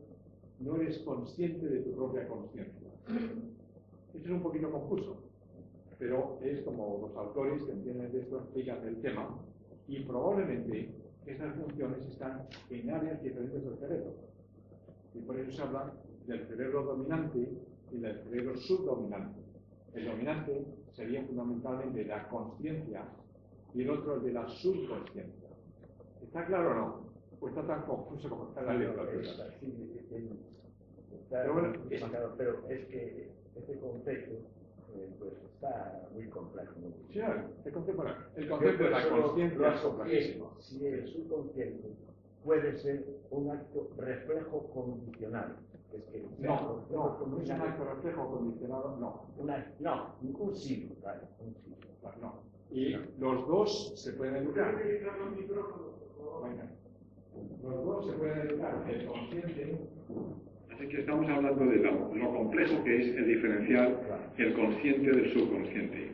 no eres consciente de tu propia conciencia. Esto es un poquito confuso, pero es como los autores que entienden de esto explican el tema, y probablemente estas funciones están en áreas diferentes del cerebro. Y por eso se habla del cerebro dominante y del cerebro subdominante. El dominante sería fundamentalmente la consciencia y el otro el de la subconsciencia. ¿Está claro o no? Pues está tan confuso como está en la literatura. Pero es que este concepto pues está muy complejo. Sí, el concepto de la conciencia es complejísimo. Si el subconsciente puede ser un acto reflejo condicional. Es que no es un acto reflejo condicionado, no. Un signo, claro, un signo. No. Y los dos se pueden educar. Los dos se pueden educar. El consciente. Así que estamos hablando de lo complejo que es el diferenciar el consciente del subconsciente.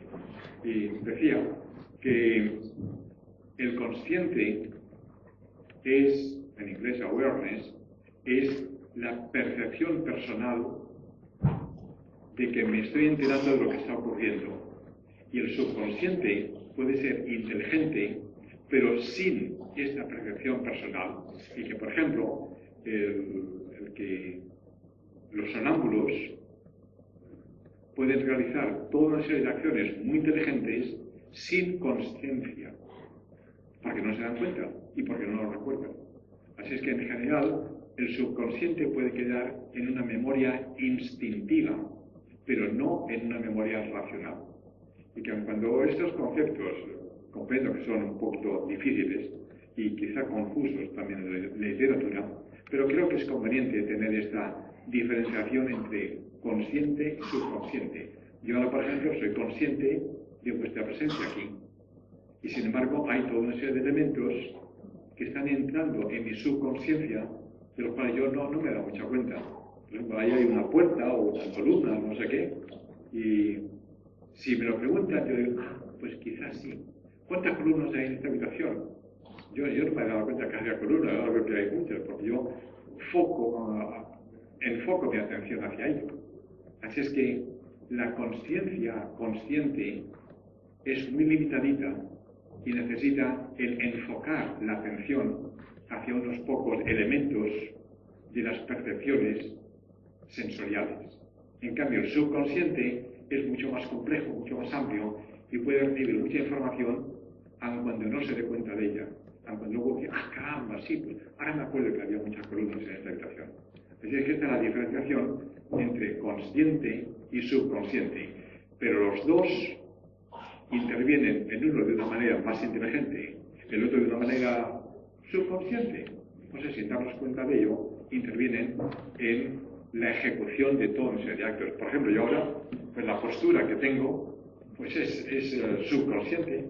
Y decía que el consciente es, en inglés awareness, es la percepción personal de que me estoy enterando de lo que está ocurriendo. Y el subconsciente puede ser inteligente, pero sin esta percepción personal. Y que, por ejemplo, los sonámbulos pueden realizar toda una serie de acciones muy inteligentes sin consciencia, porque no se dan cuenta y porque no lo recuerdan. Así es que, en general, el subconsciente puede quedar en una memoria instintiva, pero no en una memoria racional. Y que cuando estos conceptos, comprendo que son un poquito difíciles y quizá confusos también en la literatura, pero creo que es conveniente tener esta diferenciación entre consciente y subconsciente. Yo ahora, por ejemplo, soy consciente de vuestra presencia aquí. Y sin embargo, hay toda una serie de elementos que están entrando en mi subconsciencia, de los cuales yo no me he dado mucha cuenta. Por ejemplo, ahí hay una puerta o una columna, no sé qué, y si me lo preguntan, yo digo, pues quizás sí. ¿Cuántas columnas hay en esta habitación? Yo no me he dado cuenta que haya columnas, algo que hay muchas, porque yo enfoco mi atención hacia ello. Así es que la conciencia consciente es muy limitadita y necesita el enfocar la atención hacia unos pocos elementos de las percepciones sensoriales. En cambio, el subconsciente es mucho más complejo, mucho más amplio y puede recibir mucha información aun cuando no se dé cuenta de ella. Aun cuando luego dice, caramba, sí, pues ahora me acuerdo que había muchas columnas en esta habitación. Así es que esta es la diferenciación entre consciente y subconsciente. Pero los dos intervienen en uno de una manera más inteligente, el otro de una manera subconsciente. Entonces, sin darnos cuenta de ello, intervienen en la ejecución de toda una serie de actos. Por ejemplo, yo ahora, pues la postura que tengo, pues es subconsciente.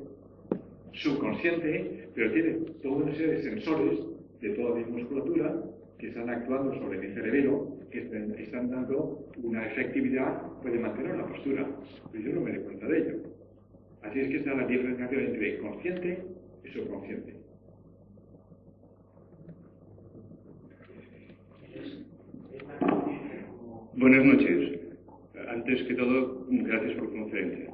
subconsciente, pero tiene toda una serie de sensores de toda mi musculatura que están actuando sobre mi cerebelo, que están dando una efectividad, puede mantener una postura, pero yo no me doy cuenta de ello. Así es que está la diferenciación entre consciente y subconsciente. Buenas noches. Antes que todo, gracias por la conferencia.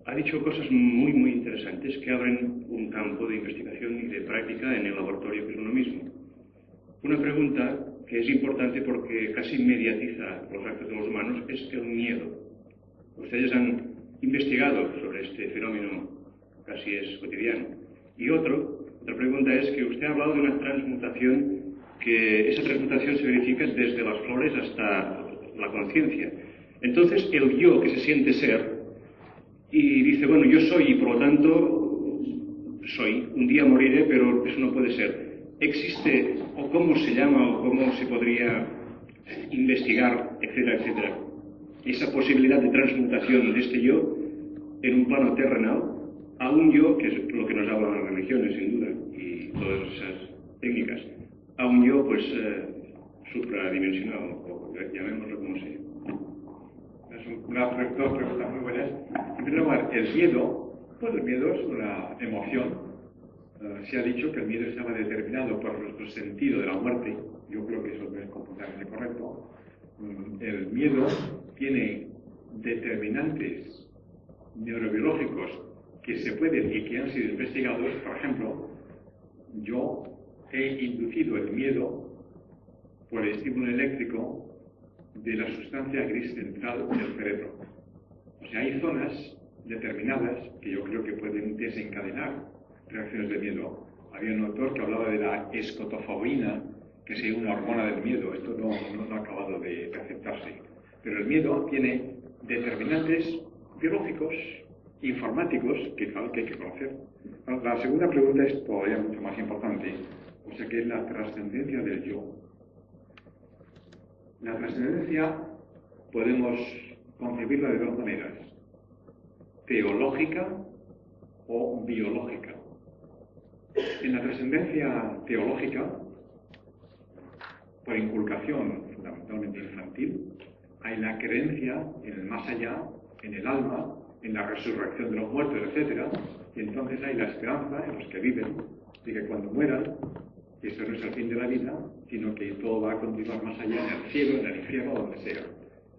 Ha dicho cosas muy, muy interesantes que abren un campo de investigación y de práctica en el laboratorio que es uno mismo. Una pregunta que es importante porque casi mediatiza los actos de los humanos es el miedo. Ustedes han investigado sobre este fenómeno, casi es cotidiano. Y otra pregunta es que usted ha hablado de una transmutación, que esa transmutación se verifica desde las flores hasta la conciencia. Entonces, el yo que se siente ser y dice, bueno, yo soy y por lo tanto soy, un día moriré, pero eso no puede ser. ¿Existe, o cómo se llama, o cómo se podría investigar, etcétera, etcétera, esa posibilidad de transmutación de este yo en un plano terrenal a un yo, que es lo que nos hablan las religiones, sin duda, y todas esas técnicas, a un yo, pues, supradimensional, o llamémoslo como sea? Dos preguntas muy buenas. En primer lugar, el miedo, pues el miedo es una emoción. Se ha dicho que el miedo estaba determinado por nuestro sentido de la muerte. Yo creo que eso no es completamente correcto. El miedo tiene determinantes neurobiológicos que se pueden y que han sido investigados. Por ejemplo, yo he inducido el miedo por el estímulo eléctrico de la sustancia gris central del cerebro. O sea, hay zonas determinadas que yo creo que pueden desencadenar reacciones de miedo. Había un autor que hablaba de la escotofobina, que es una hormona del miedo. Esto no ha acabado de aceptarse. Pero el miedo tiene determinantes biológicos, informáticos, que hay que conocer. La segunda pregunta es todavía mucho más importante, o sea, que es la trascendencia del yo. La trascendencia podemos concebirla de dos maneras, teológica o biológica. En la trascendencia teológica, por inculcación fundamentalmente infantil, hay la creencia en el más allá, en el alma, en la resurrección de los muertos, etc. Y entonces hay la esperanza en los que viven de que cuando mueran, esto no es el fin de la vida, sino que todo va a continuar más allá, en el cielo, en el infierno, donde sea.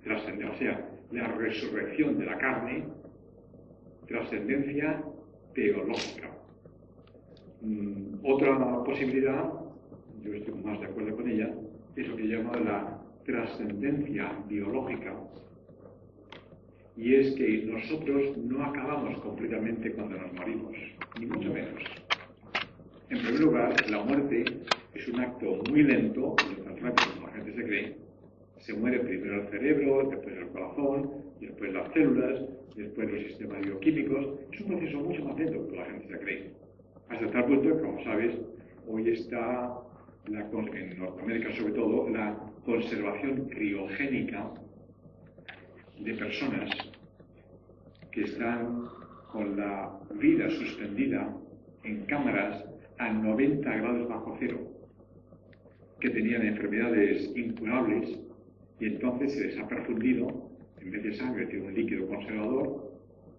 Trascender, o sea, la resurrección de la carne, trascendencia teológica. Otra posibilidad, yo estoy más de acuerdo con ella, es lo que llama la trascendencia biológica. Y es que nosotros no acabamos completamente cuando nos morimos, ni mucho menos. En primer lugar, la muerte es un acto muy lento, no tan rápido como la gente se cree. Se muere primero el cerebro, después el corazón, después las células, después los sistemas bioquímicos. Es un proceso mucho más lento que la gente se cree. Hasta tal punto que, como sabes, hoy está, en Norteamérica sobre todo, la conservación criogénica de personas que están con la vida suspendida en cámaras a 90 grados bajo cero, que tenían enfermedades incurables, y entonces se les ha perfundido, en vez de sangre, tiene un líquido conservador,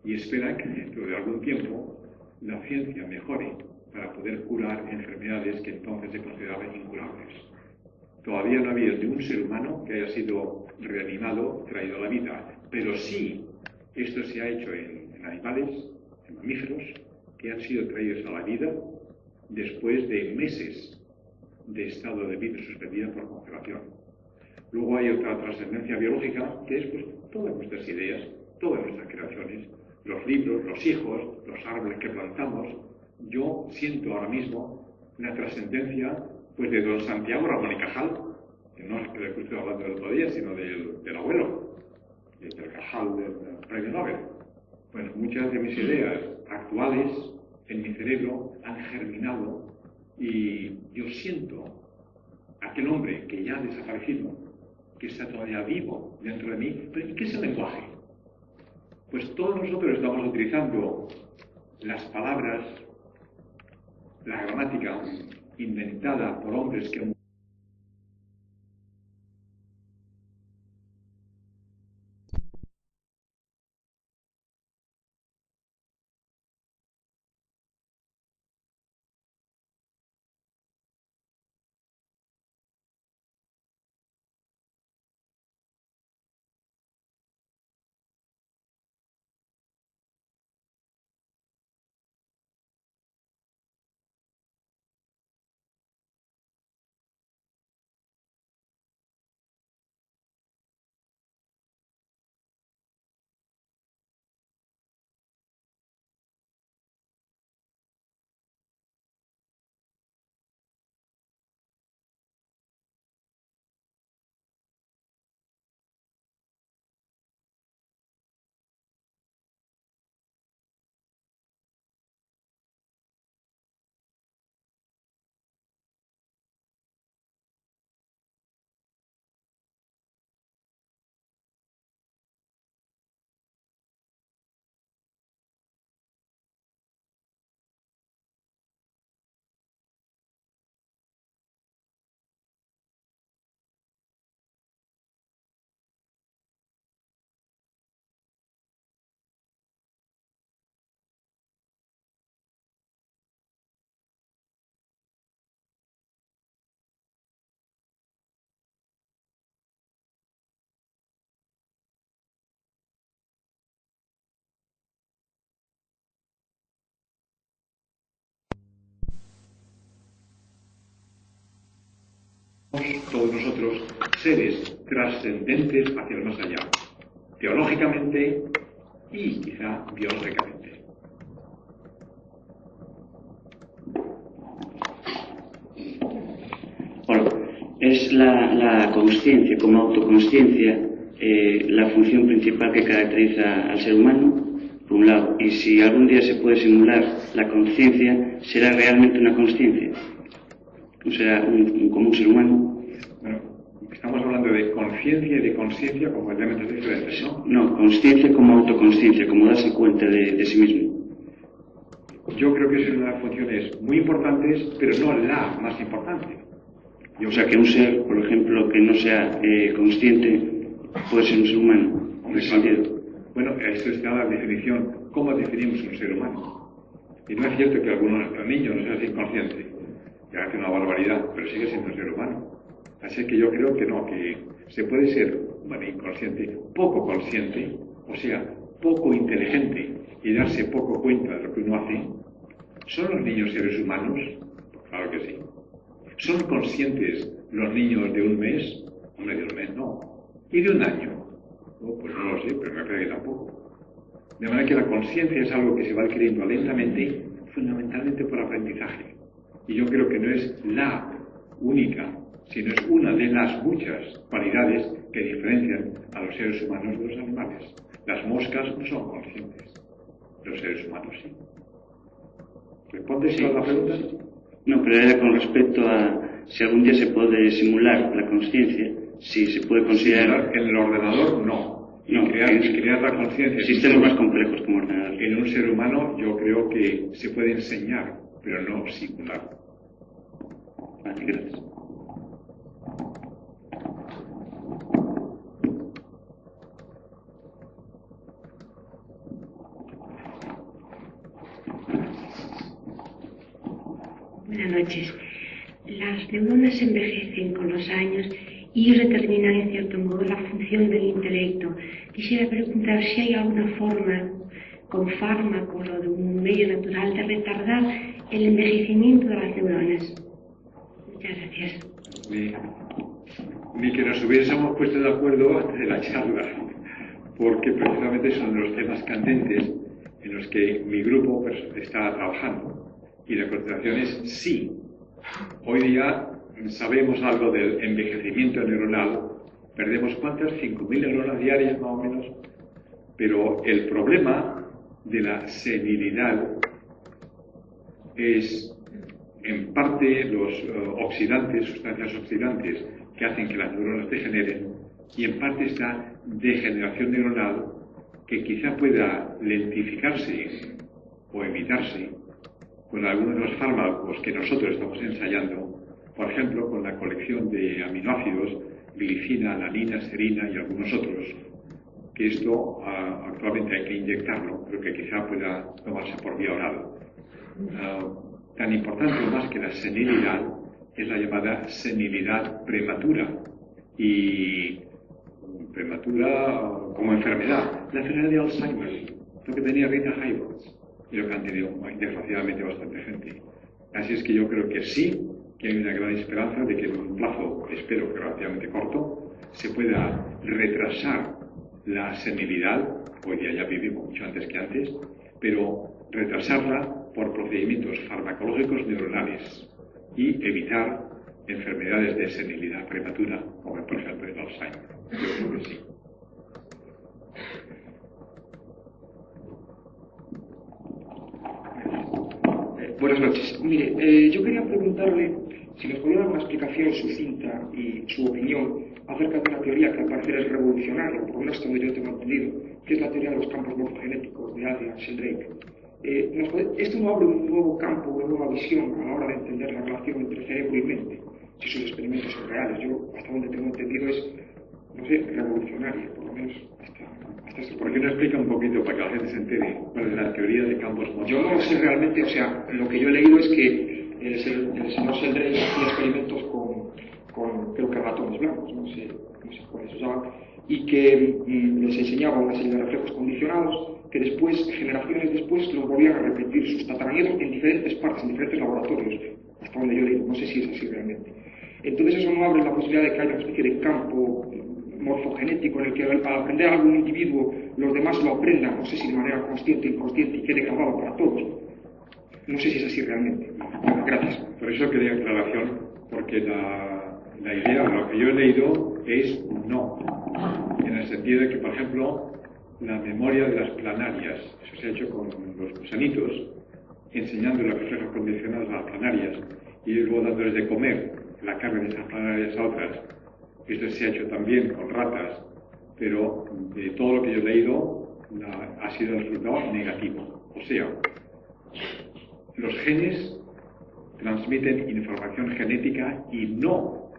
y esperan que dentro de algún tiempo la ciencia mejore para poder curar enfermedades que entonces se consideraban incurables. Todavía no ha habido ningún ser humano que haya sido reanimado, traído a la vida, pero sí, esto se ha hecho en animales, en mamíferos, que han sido traídos a la vida después de meses de estado de vida suspendida por congelación. Luego hay otra trascendencia biológica, que es pues todas nuestras ideas, todas nuestras creaciones, los libros, los hijos, los árboles que plantamos. Yo siento ahora mismo la trascendencia pues de don Santiago Ramón y Cajal, que no es del que estoy hablando del otro día, sino del abuelo, del Cajal del premio Nobel. Bueno, muchas de mis ideas actuales en mi cerebro han germinado y yo siento aquel hombre que ya ha desaparecido, que está todavía vivo dentro de mí. ¿Pero qué es el lenguaje? Pues todos nosotros estamos utilizando las palabras, la gramática inventada por hombres que todos nosotros seres trascendentes hacia el más allá, teológicamente y quizá biológicamente. Bueno, es la consciencia como autoconsciencia la función principal que caracteriza al ser humano, por un lado, y si algún día se puede simular la conciencia, ¿será realmente una consciencia? ¿O será como un ser humano? Bueno, estamos hablando de conciencia y de consciencia como elementos diferentes, ¿no? No, consciencia como autoconsciencia, como darse cuenta de sí mismo. Yo creo que son unas funciones muy importantes, pero no la más importante. O sea, que un ser, por ejemplo, que no sea consciente, puede ser un ser humano, en ese sentido. Bueno, esto está la definición. ¿Cómo definimos un ser humano? Y no es cierto que algunos niños no sean inconscientes, que hacen una barbaridad, pero sigue siendo un ser humano. Así que yo creo que no, que se puede ser, bueno, inconsciente, poco consciente, o sea, poco inteligente y darse poco cuenta de lo que uno hace. ¿Son los niños seres humanos? Pues claro que sí. ¿Son conscientes los niños de un mes? Hombre, de un mes no. ¿Y de un año? Oh, pues no lo sé, pero me parece que tampoco. De manera que la conciencia es algo que se va adquiriendo lentamente, fundamentalmente por aprendizaje. Y yo creo que no es la única, sino es una de las muchas cualidades que diferencian a los seres humanos de los animales. Las moscas no son conscientes, los seres humanos sí. ¿Respondes a la pregunta? No, pero era con respecto a si algún día se puede simular la consciencia, si se puede considerar... En el ordenador no. No, crear la conciencia... Sistemas más complejos como ordenador. En un ser humano yo creo que se puede enseñar, pero no simular. Vale, gracias. Buenas noches. Las neuronas envejecen con los años y determinan en cierto modo la función del intelecto. Quisiera preguntar si hay alguna forma, con fármacos o de un medio natural, de retardar el envejecimiento de las neuronas. Muchas gracias. Ni que nos hubiésemos puesto de acuerdo antes de la charla, porque precisamente son los temas candentes en los que mi grupo está trabajando. Y la contestación es sí. Hoy día sabemos algo del envejecimiento neuronal. Perdemos ¿cuántas? 5.000 neuronas diarias más o menos. Pero el problema de la senilidad es en parte los oxidantes, sustancias oxidantes que hacen que las neuronas degeneren, y en parte esta degeneración neuronal que quizá pueda lentificarse o evitarse con algunos de los fármacos que nosotros estamos ensayando, por ejemplo, con la colección de aminoácidos, glicina, alanina, serina y algunos otros, que esto actualmente hay que inyectarlo, pero que quizá pueda tomarse por vía oral. Tan importante o más que la senilidad es la llamada senilidad prematura, y prematura como enfermedad, la enfermedad de Alzheimer, lo que tenía Rita Hayworth y lo que han tenido desgraciadamente bastante gente. Así es que yo creo que sí, que hay una gran esperanza de que en un plazo, espero que relativamente corto, se pueda retrasar la senilidad. Hoy día ya vivimos mucho antes que antes, pero retrasarla por procedimientos farmacológicos neuronales y evitar enfermedades de senilidad prematura, como por ejemplo el Alzheimer. Yo creo que sí. Buenas noches. Mire, yo quería preguntarle si nos podía dar una explicación sucinta y su opinión acerca de una teoría que al parecer es revolucionaria, por lo menos hasta donde yo tengo entendido, que es la teoría de los campos morfogenéticos de Adrian Sheldrake. Esto no abre un nuevo campo, una nueva visión a la hora de entender la relación entre cerebro y mente, si sus experimentos son reales. Yo, hasta donde tengo entendido, es, no sé, revolucionaria, por lo menos hasta este ¿Por qué no explica un poquito para que la gente se entere cuál es la teoría de campos morfogenéticos? Yo no lo sé realmente, o sea, lo que yo he leído es que el señor Sheldrake hacía experimentos con creo que ratones blancos, no sé cuáles usaban, y que les enseñaba una serie de reflejos condicionados que después, generaciones después, los volvían a repetir sus tataranietos en diferentes partes, en diferentes laboratorios, hasta donde yo he leído, no sé si es así realmente. Entonces eso no abre la posibilidad de que haya una especie de campo morfogenético en el que al aprender a algún individuo los demás lo aprendan, no sé si de manera consciente o inconsciente, y quede grabado para todos. No sé si es así realmente. Bueno, gracias. Por eso quería aclaración, porque la idea, lo que yo he leído es no, en el sentido de que, por ejemplo, la memoria de las planarias, eso se ha hecho con los gusanitos, enseñando los reflejos condicionados a las planarias y luego dándoles de comer la carne de esas planarias a otras. Esto se ha hecho también con ratas, pero de todo lo que yo he leído ha sido el resultado negativo. O sea, los genes transmiten información genética y no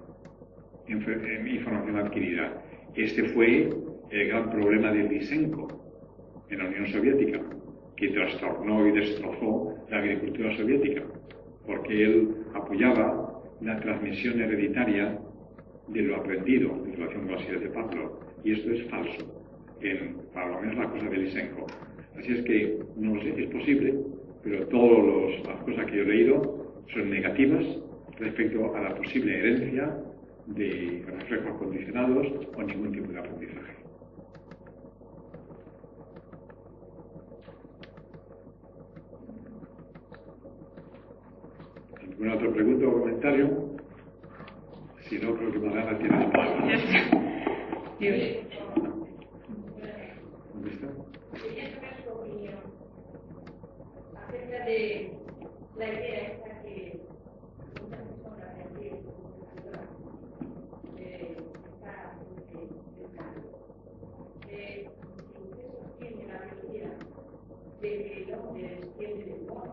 información adquirida. Este fue el gran problema de Lysenko en la Unión Soviética, que trastornó y destrozó la agricultura soviética, porque él apoyaba la transmisión hereditaria de lo aprendido en relación con las ideas de Pavlov, y esto es falso, para lo menos la cosa de Lysenko. Así es que, no lo sé, es posible, pero todas las cosas que yo he leído son negativas respecto a la posible herencia de reflejos condicionados o ningún tipo de aprendizaje. ¿Alguna otra pregunta o comentario? Si no, creo que Magana tiene la palabra. ¿Dónde está? Quería saber su opinión acerca de la idea esta que muchas personas aquí está si usted sostiene la teoría de que el hombre desciende del mono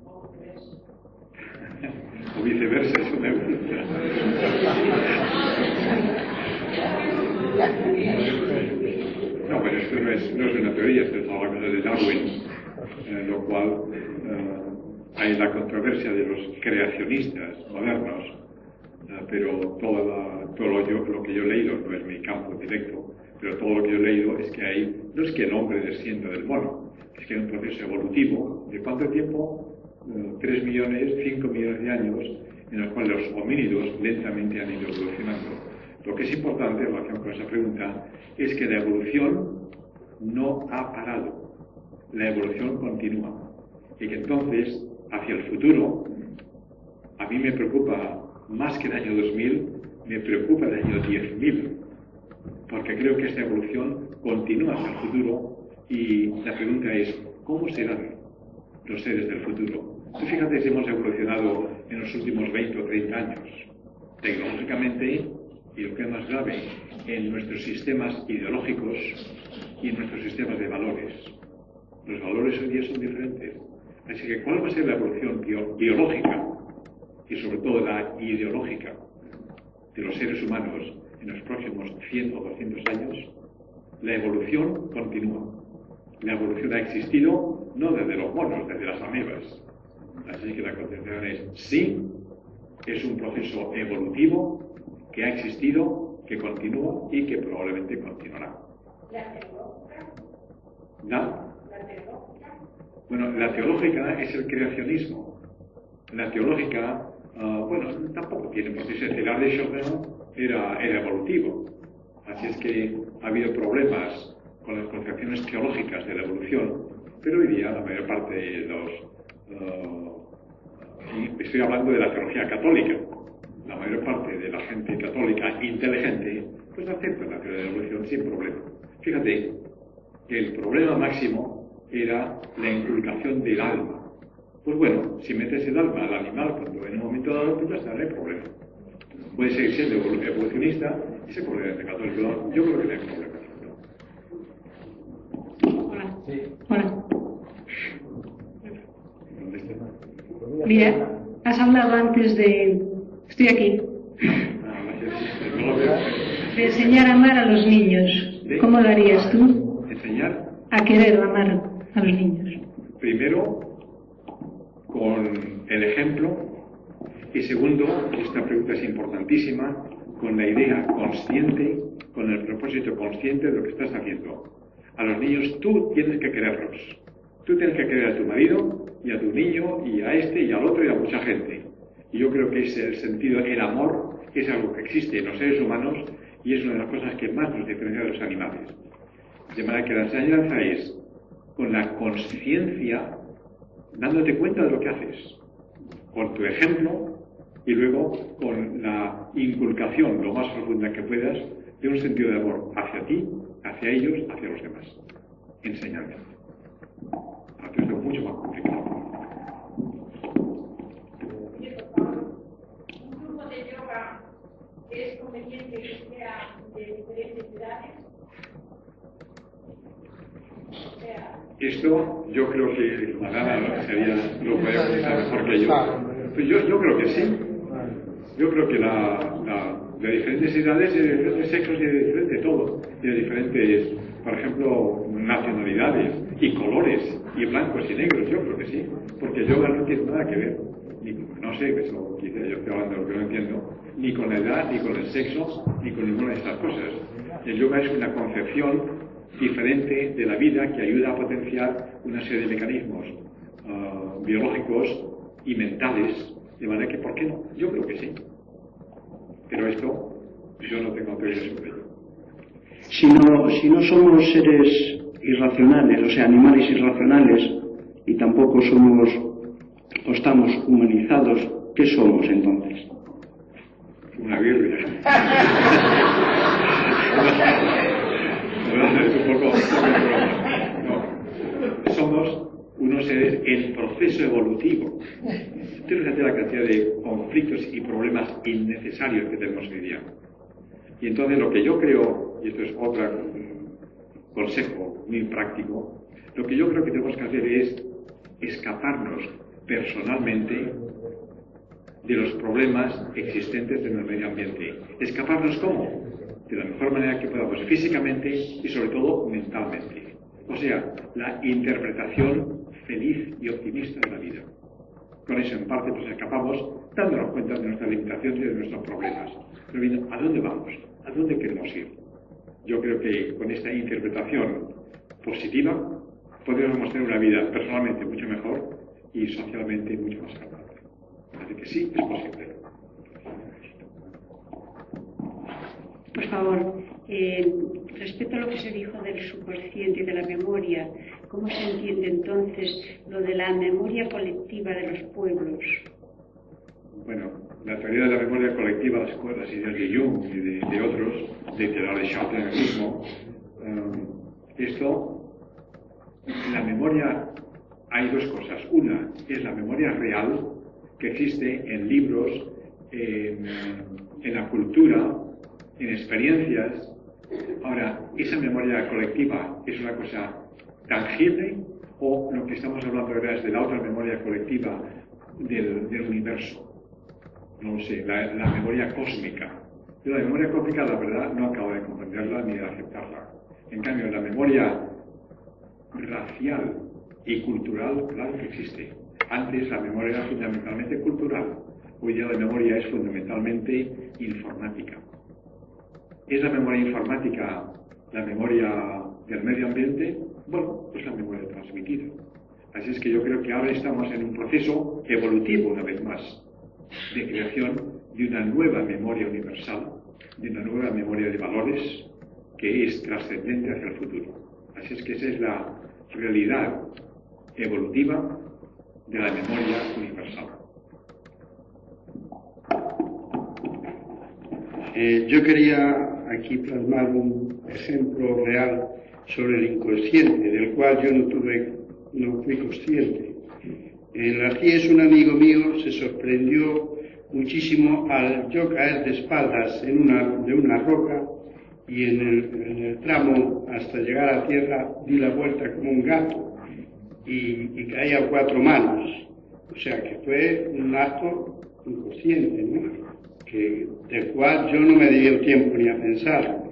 o viceversa. O viceversa, eso me gusta. No, pero esto no es una teoría, esto es la cosa de Darwin, en lo cual hay la controversia de los creacionistas modernos, pero todo lo que yo he leído, no es mi campo directo, pero todo lo que yo he leído es que no es que el hombre descienda del mono, es que hay un proceso evolutivo. ¿De cuánto tiempo? 3 millones, 5 millones de años, en los cuales los homínidos lentamente han ido evolucionando. Lo que es importante en relación con esa pregunta es que la evolución no ha parado, la evolución continúa, y que entonces, hacia el futuro, a mí me preocupa más que el año 2000, me preocupa el año 10.000, porque creo que esta evolución continúa hacia el futuro, y la pregunta es, ¿cómo serán los seres del futuro? Fíjate si hemos evolucionado en los últimos 20 o 30 años, tecnológicamente, y lo que es más grave, en nuestros sistemas ideológicos y en nuestros sistemas de valores. Los valores valores hoy día son diferentes. Así que, ¿cuál va a ser la evolución biológica y sobre todo la ideológica de los seres humanos en los próximos 100 o 200 años? La evolución continúa. La evolución ha existido no desde los monos, desde las amebas. Así que la contestación es sí, es un proceso evolutivo que ha existido, que continúa y que probablemente continuará. ¿La teológica? ¿La? ¿La teológica? Bueno, la teológica es el creacionismo. La teológica, bueno, tampoco tiene por qué ser. El arte de Chopin era evolutivo. Así es que ha habido problemas con las concepciones teológicas de la evolución, pero hoy día la mayor parte de los... y estoy hablando de la teología católica. La mayor parte de la gente católica inteligente pues acepta la teoría de la evolución sin problema. Fíjate que el problema máximo era la inculcación del alma. Pues bueno, si metes el alma al animal cuando en un momento dado, pues ya está, no hay problema. Puede seguir siendo evolucionista y se puede ser católico. Yo creo que no hay problema. Hola. Sí. Hola. ¿Dónde está? Mira, has hablado antes de... Estoy aquí. No lo veo. De enseñar a amar a los niños. ¿Cómo lo harías tú? Enseñar. A querer o amar a los niños. Primero, con el ejemplo. Y segundo, esta pregunta es importantísima, con la idea consciente, con el propósito consciente de lo que estás haciendo. A los niños tú tienes que quererlos. Tú tienes que querer a tu marido y a tu niño y a este y al otro y a mucha gente. Y yo creo que es el sentido, el amor, es algo que existe en los seres humanos y es una de las cosas que más nos diferencia de los animales. De manera que la enseñanza es con la conciencia, dándote cuenta de lo que haces, con tu ejemplo y luego con la inculcación lo más profunda que puedas de un sentido de amor hacia ti, hacia ellos, hacia los demás. Enseñanza. Hacer esto mucho más complicado. Un grupo de yoga es conveniente que sea de diferentes edades. O sea, Esto yo creo que Manana sería, lo podría contestar mejor que yo. Pues yo creo que sí. Yo creo que de diferentes edades, de diferentes sexos y de diferente todo. Y de diferentes, por ejemplo, nacionalidades y colores, y blancos y negros, yo creo que sí. Porque el yoga no tiene nada que ver, no sé, eso quizá yo estoy hablando de lo que no entiendo, ni con la edad, ni con el sexo, ni con ninguna de estas cosas. El yoga es una concepción diferente de la vida que ayuda a potenciar una serie de mecanismos biológicos y mentales, de manera que, ¿por qué no? Yo creo que sí. Pero esto, yo no tengo teoría sobre ello. Si no somos seres irracionales, o sea, animales irracionales, y tampoco somos o estamos humanizados, ¿qué somos entonces? Una birria. No. Somos unos seres en proceso evolutivo. Fíjate la cantidad de conflictos y problemas innecesarios que tenemos hoy día. Y entonces lo que yo creo, y esto es otro consejo muy práctico, lo que yo creo que tenemos que hacer es escaparnos personalmente de los problemas existentes en el medio ambiente. ¿Escaparnos cómo? De la mejor manera que podamos, físicamente y sobre todo mentalmente. O sea, la interpretación feliz y optimista de la vida. Con eso en parte pues escapamos dándonos cuenta de nuestras limitaciones y de nuestros problemas. Pero bien, ¿a dónde vamos? ¿A dónde queremos ir? Yo creo que con esta interpretación positiva podríamos tener una vida personalmente mucho mejor y socialmente mucho más saludable. Así que sí, es posible. Por favor, respecto a lo que se dijo del subconsciente y de la memoria, ¿cómo se entiende entonces lo de la memoria colectiva de los pueblos? Bueno, la teoría de la memoria colectiva, las ideas de Jung y de otros, de Charles mismo, la memoria, hay dos cosas. Una es la memoria real, que existe en libros, en la cultura, en experiencias. Ahora, esa memoria colectiva es una cosa tangible o lo que estamos hablando ahora es de la otra memoria colectiva del universo. No lo sé, la memoria cósmica. Yo la memoria cósmica, la verdad, no acabo de comprenderla ni de aceptarla. En cambio, la memoria racial y cultural, claro que existe. Antes la memoria era fundamentalmente cultural. Hoy día la memoria es fundamentalmente informática. ¿Es la memoria informática la memoria del medio ambiente? Bueno, es la memoria transmitida. Así es que yo creo que ahora estamos en un proceso evolutivo, una vez más, de creación de una nueva memoria universal, de una nueva memoria de valores que es trascendente hacia el futuro. Así es que esa es la realidad evolutiva de la memoria universal. Yo quería aquí plasmar un ejemplo real sobre el inconsciente, del cual yo no fui consciente. En las CIES un amigo mío se sorprendió muchísimo al yo caer de espaldas de una roca y en el tramo hasta llegar a tierra di la vuelta como un gato y caí a 4 manos. O sea que fue un acto inconsciente, ¿no? Del cual yo no me dio tiempo ni a pensar.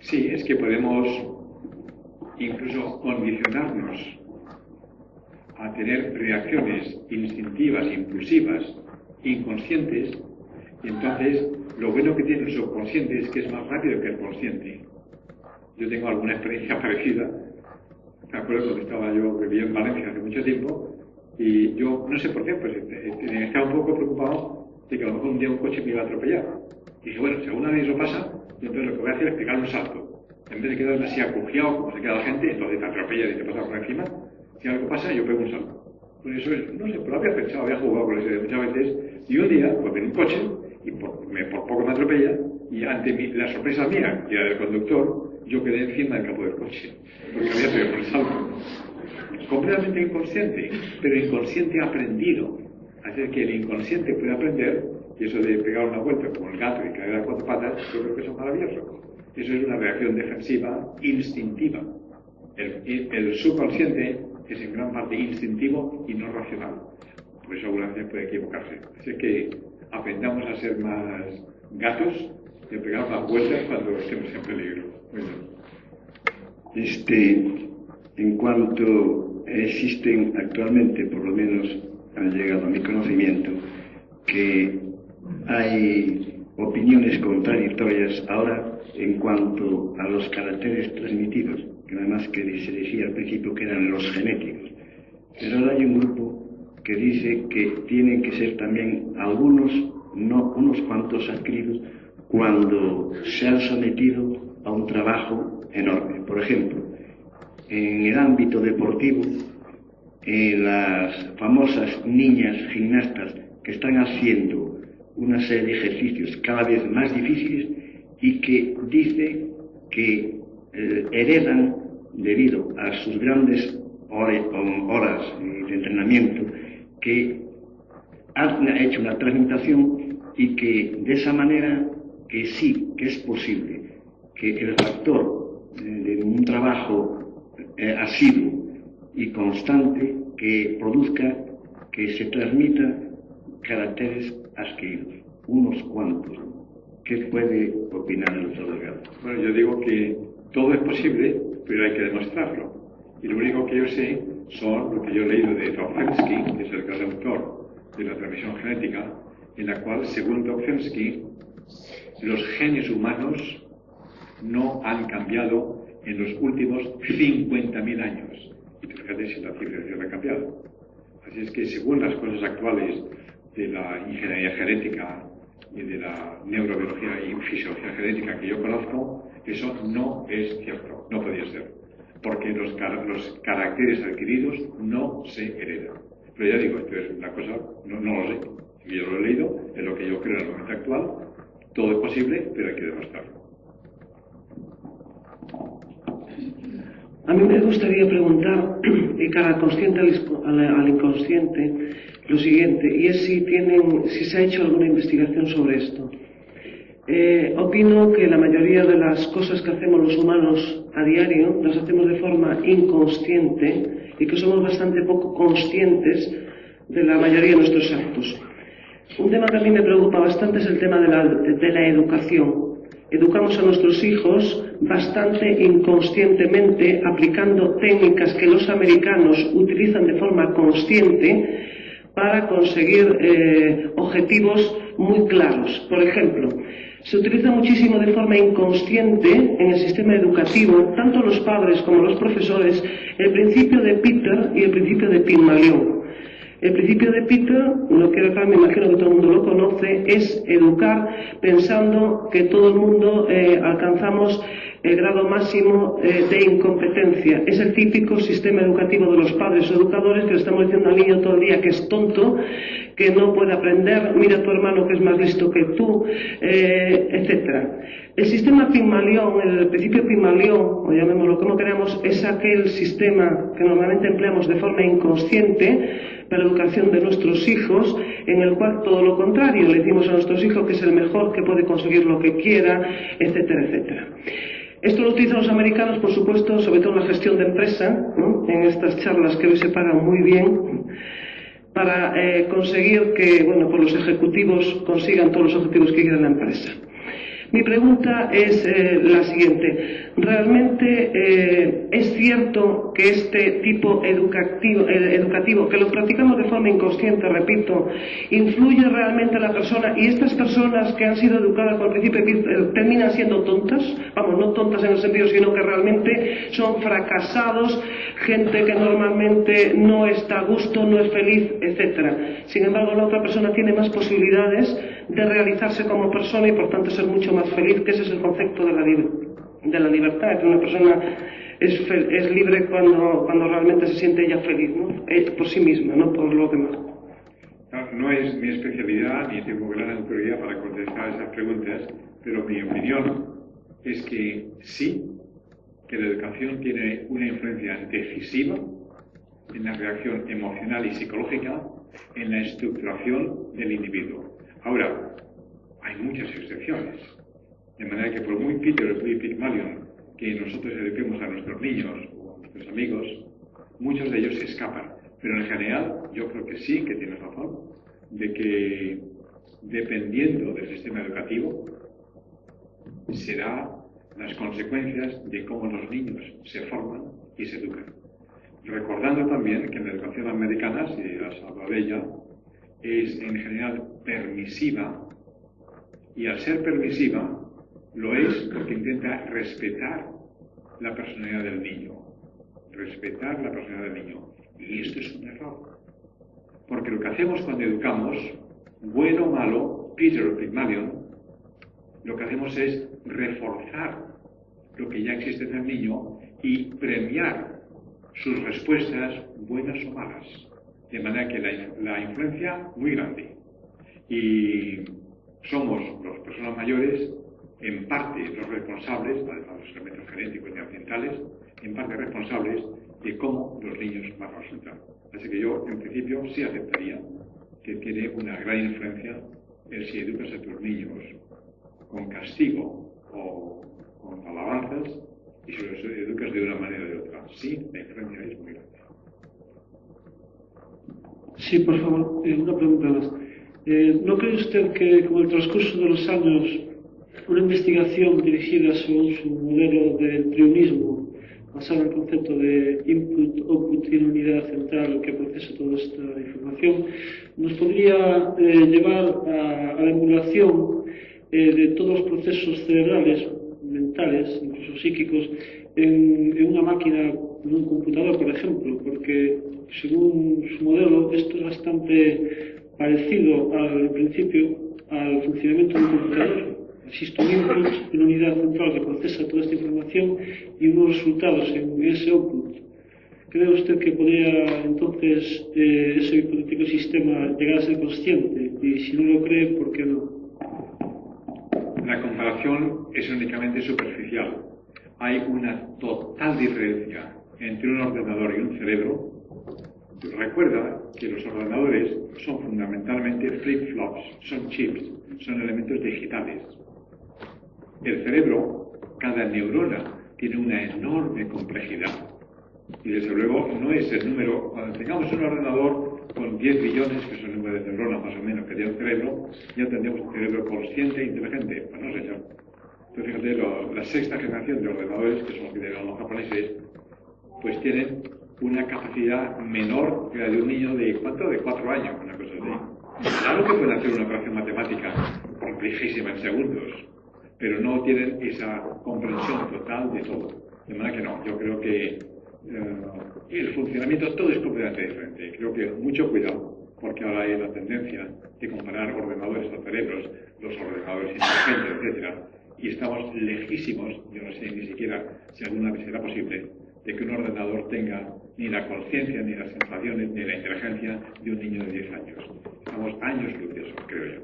Sí, es que podemos incluso condicionarnos a tener reacciones instintivas, impulsivas, inconscientes, y entonces lo bueno que tiene el subconsciente es que es más rápido que el consciente. Yo tengo alguna experiencia parecida. Me acuerdo cuando yo vivía en Valencia hace mucho tiempo, y yo, no sé por qué, pues estaba un poco preocupado de que a lo mejor un día un coche me iba a atropellar. Y dije, bueno, si alguna vez eso pasa, entonces lo que voy a hacer es pegar un salto. En vez de quedarme así acuciado, como se queda la gente, entonces te atropella y te pasa por encima. Si algo pasa, yo pego un salto. Por eso es, no sé, pero había pensado, había jugado con eso muchas veces. Y un día, pues en un coche, y por poco me atropella, y ante la sorpresa mía, que era del conductor, yo quedé encima del capó del coche, porque había pegado un salto. Completamente inconsciente, pero inconsciente aprendido. Así es que el inconsciente puede aprender, y eso de pegar una vuelta como el gato y caer a 4 patas, yo creo que eso es maravilloso. Eso es una reacción defensiva instintiva. El subconsciente es en gran parte instintivo y no racional. Por eso algunas veces puede equivocarse. Así es que aprendamos a ser más gatos y a pegar más vueltas cuando estemos en peligro. Bueno. En cuanto existen actualmente, por lo menos han llegado a mi conocimiento, que hay opiniones contradictorias ahora en cuanto a los caracteres transmitidos, que nada más que se decía al principio que eran los genéticos. Pero ahora hay un grupo que dice que tienen que ser también algunos, no unos cuantos adquiridos, cuando se han sometido a un trabajo enorme. Por ejemplo, en el ámbito deportivo, las famosas niñas gimnastas que están haciendo una serie de ejercicios cada vez más difíciles y que dice que heredan, debido a sus grandes horas de entrenamiento, que han hecho una transmutación y que de esa manera que sí, que es posible que el factor de un trabajo asiduo y constante que produzca que se transmita caracteres adquiridos, unos cuantos. ¿Qué puede opinar el doctor Delgado? Bueno, yo digo que todo es posible, pero hay que demostrarlo. Y lo único que yo sé son lo que yo he leído de Dobzhansky, que es el gran autor de la transmisión genética, en la cual, según Dobzhansky, los genes humanos no han cambiado en los últimos 50.000 años. Y fíjate si la civilización ha cambiado. Así es que, según las cosas actuales de la ingeniería genética y de la neurobiología y fisiología genética que yo conozco, eso no es cierto, no podía ser, porque los caracteres adquiridos no se heredan. Pero ya digo, esto es una cosa, no lo sé, yo lo he leído, es lo que yo creo en el momento actual, todo es posible, pero hay que demostrarlo. A mí me gustaría preguntar, de cara consciente al inconsciente, lo siguiente, y es si se ha hecho alguna investigación sobre esto. Opino que la mayoría de las cosas que hacemos los humanos a diario las hacemos de forma inconsciente y que somos bastante poco conscientes de la mayoría de nuestros actos. Un tema que a mí me preocupa bastante es el tema de la educación. Educamos a nuestros hijos bastante inconscientemente, aplicando técnicas que los americanos utilizan de forma consciente para conseguir objetivos muy claros. Por ejemplo, se utiliza muchísimo de forma inconsciente en el sistema educativo, tanto los padres como los profesores, el principio de Peter y el principio de Pygmalion. El principio de Peter, lo que acá me imagino que todo el mundo lo conoce, es educar pensando que todo el mundo alcanzamos el grado máximo de incompetencia. Es el típico sistema educativo de los padres o educadores que le estamos diciendo al niño todo el día que es tonto, que no puede aprender, mira a tu hermano que es más listo que tú, etc. El sistema Pygmalion, el principio Pygmalion, o llamémoslo como queramos, es aquel sistema que normalmente empleamos de forma inconsciente para la educación de nuestros hijos, en el cual todo lo contrario, le decimos a nuestros hijos que es el mejor, que puede conseguir lo que quiera, etcétera, etcétera. Esto lo utilizan los americanos, por supuesto, sobre todo en la gestión de empresa, ¿no? En estas charlas que hoy se pagan muy bien, para conseguir que, bueno, pues los ejecutivos consigan todos los objetivos que quiera la empresa. Mi pregunta es la siguiente. ¿Realmente es cierto que este tipo educativo, que lo practicamos de forma inconsciente, repito, influye realmente en la persona y estas personas que han sido educadas por el principio terminan siendo tontas? Vamos, no tontas en el sentido, sino que realmente son fracasados, gente que normalmente no está a gusto, no es feliz, etc. Sin embargo, la otra persona tiene más posibilidades de realizarse como persona y por tanto ser mucho más feliz, que ese es el concepto de la libertad, que una persona es libre cuando realmente se siente ella feliz, ¿no? Por sí misma, no por lo demás. No es mi especialidad ni tengo gran autoridad para contestar esas preguntas, pero mi opinión es que sí, que la educación tiene una influencia decisiva en la reacción emocional y psicológica, en la estructuración del individuo. Ahora, hay muchas excepciones, de manera que por muy Peter o muy Pygmalion que nosotros eduquemos a nuestros niños o a nuestros amigos, muchos de ellos se escapan. Pero en general, yo creo que sí, que tienes razón, de que dependiendo del sistema educativo, será las consecuencias de cómo los niños se forman y se educan. Recordando también que en la educación americana, si has hablado de ella, es en general permisiva, y al ser permisiva, lo es porque intenta respetar la personalidad del niño. Respetar la personalidad del niño. Y esto es un error. Porque lo que hacemos cuando educamos, bueno o malo, Peter o Pygmalion, lo que hacemos es reforzar lo que ya existe en el niño y premiar sus respuestas, buenas o malas. De manera que la influencia muy grande. Y somos, las personas mayores, en parte los responsables, además de los elementos genéticos y ambientales, en parte responsables de cómo los niños van a resultar. Así que yo, en principio, sí aceptaría que tiene una gran influencia el si educas a tus niños con castigo o con alabanzas y si los educas de una manera o de otra. Sí, la influencia es muy grande. Sí, por favor, una pregunta más. ¿No cree usted que con el transcurso de los años una investigación dirigida sobre su modelo de triunismo, basado en el concepto de input, output y una unidad central que procesa toda esta información, nos podría llevar a la emulación de todos los procesos cerebrales, mentales, incluso psíquicos, en una máquina, en un computador, por ejemplo? Porque según su modelo, esto es bastante parecido al principio al funcionamiento de un computador. Existe un input, una unidad central que procesa toda esta información y unos resultados en ese output. ¿Cree usted que podría entonces ese hipotético sistema llegar a ser consciente? Y si no lo cree, ¿por qué no? La comparación es únicamente superficial. Hay una total diferencia entre un ordenador y un cerebro. Recuerda que los ordenadores son fundamentalmente flip-flops, son chips, son elementos digitales. El cerebro, cada neurona, tiene una enorme complejidad. Y desde luego no es el número, cuando tengamos un ordenador con 10 billones, que es el número de neuronas más o menos que tiene el cerebro, ya tendríamos un cerebro consciente e inteligente. Pues no, señor. Entonces fíjate, la sexta generación de ordenadores, que son los que tienen los japoneses, pues tienen una capacidad menor que la de un niño de, ¿cuánto? De 4 años, una cosa así. Claro que pueden hacer una operación matemática complejísima en segundos, pero no tienen esa comprensión total de todo. De manera que no, yo creo que el funcionamiento todo es completamente diferente. Creo que mucho cuidado, porque ahora hay la tendencia de comparar ordenadores o cerebros, los ordenadores inteligentes, etcétera, y estamos lejísimos, yo no sé ni siquiera si alguna vez será posible, de que un ordenador tenga ni la conciencia, ni las sensaciones, ni la inteligencia de un niño de 10 años. Estamos años luz de eso, creo yo.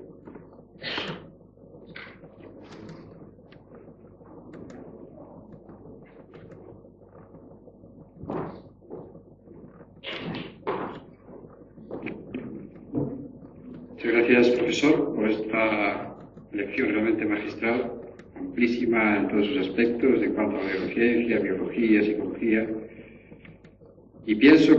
Muchas gracias, profesor, por esta lección realmente magistral, amplísima en todos sus aspectos, en cuanto a neurociencia, biología, psicología. Y pienso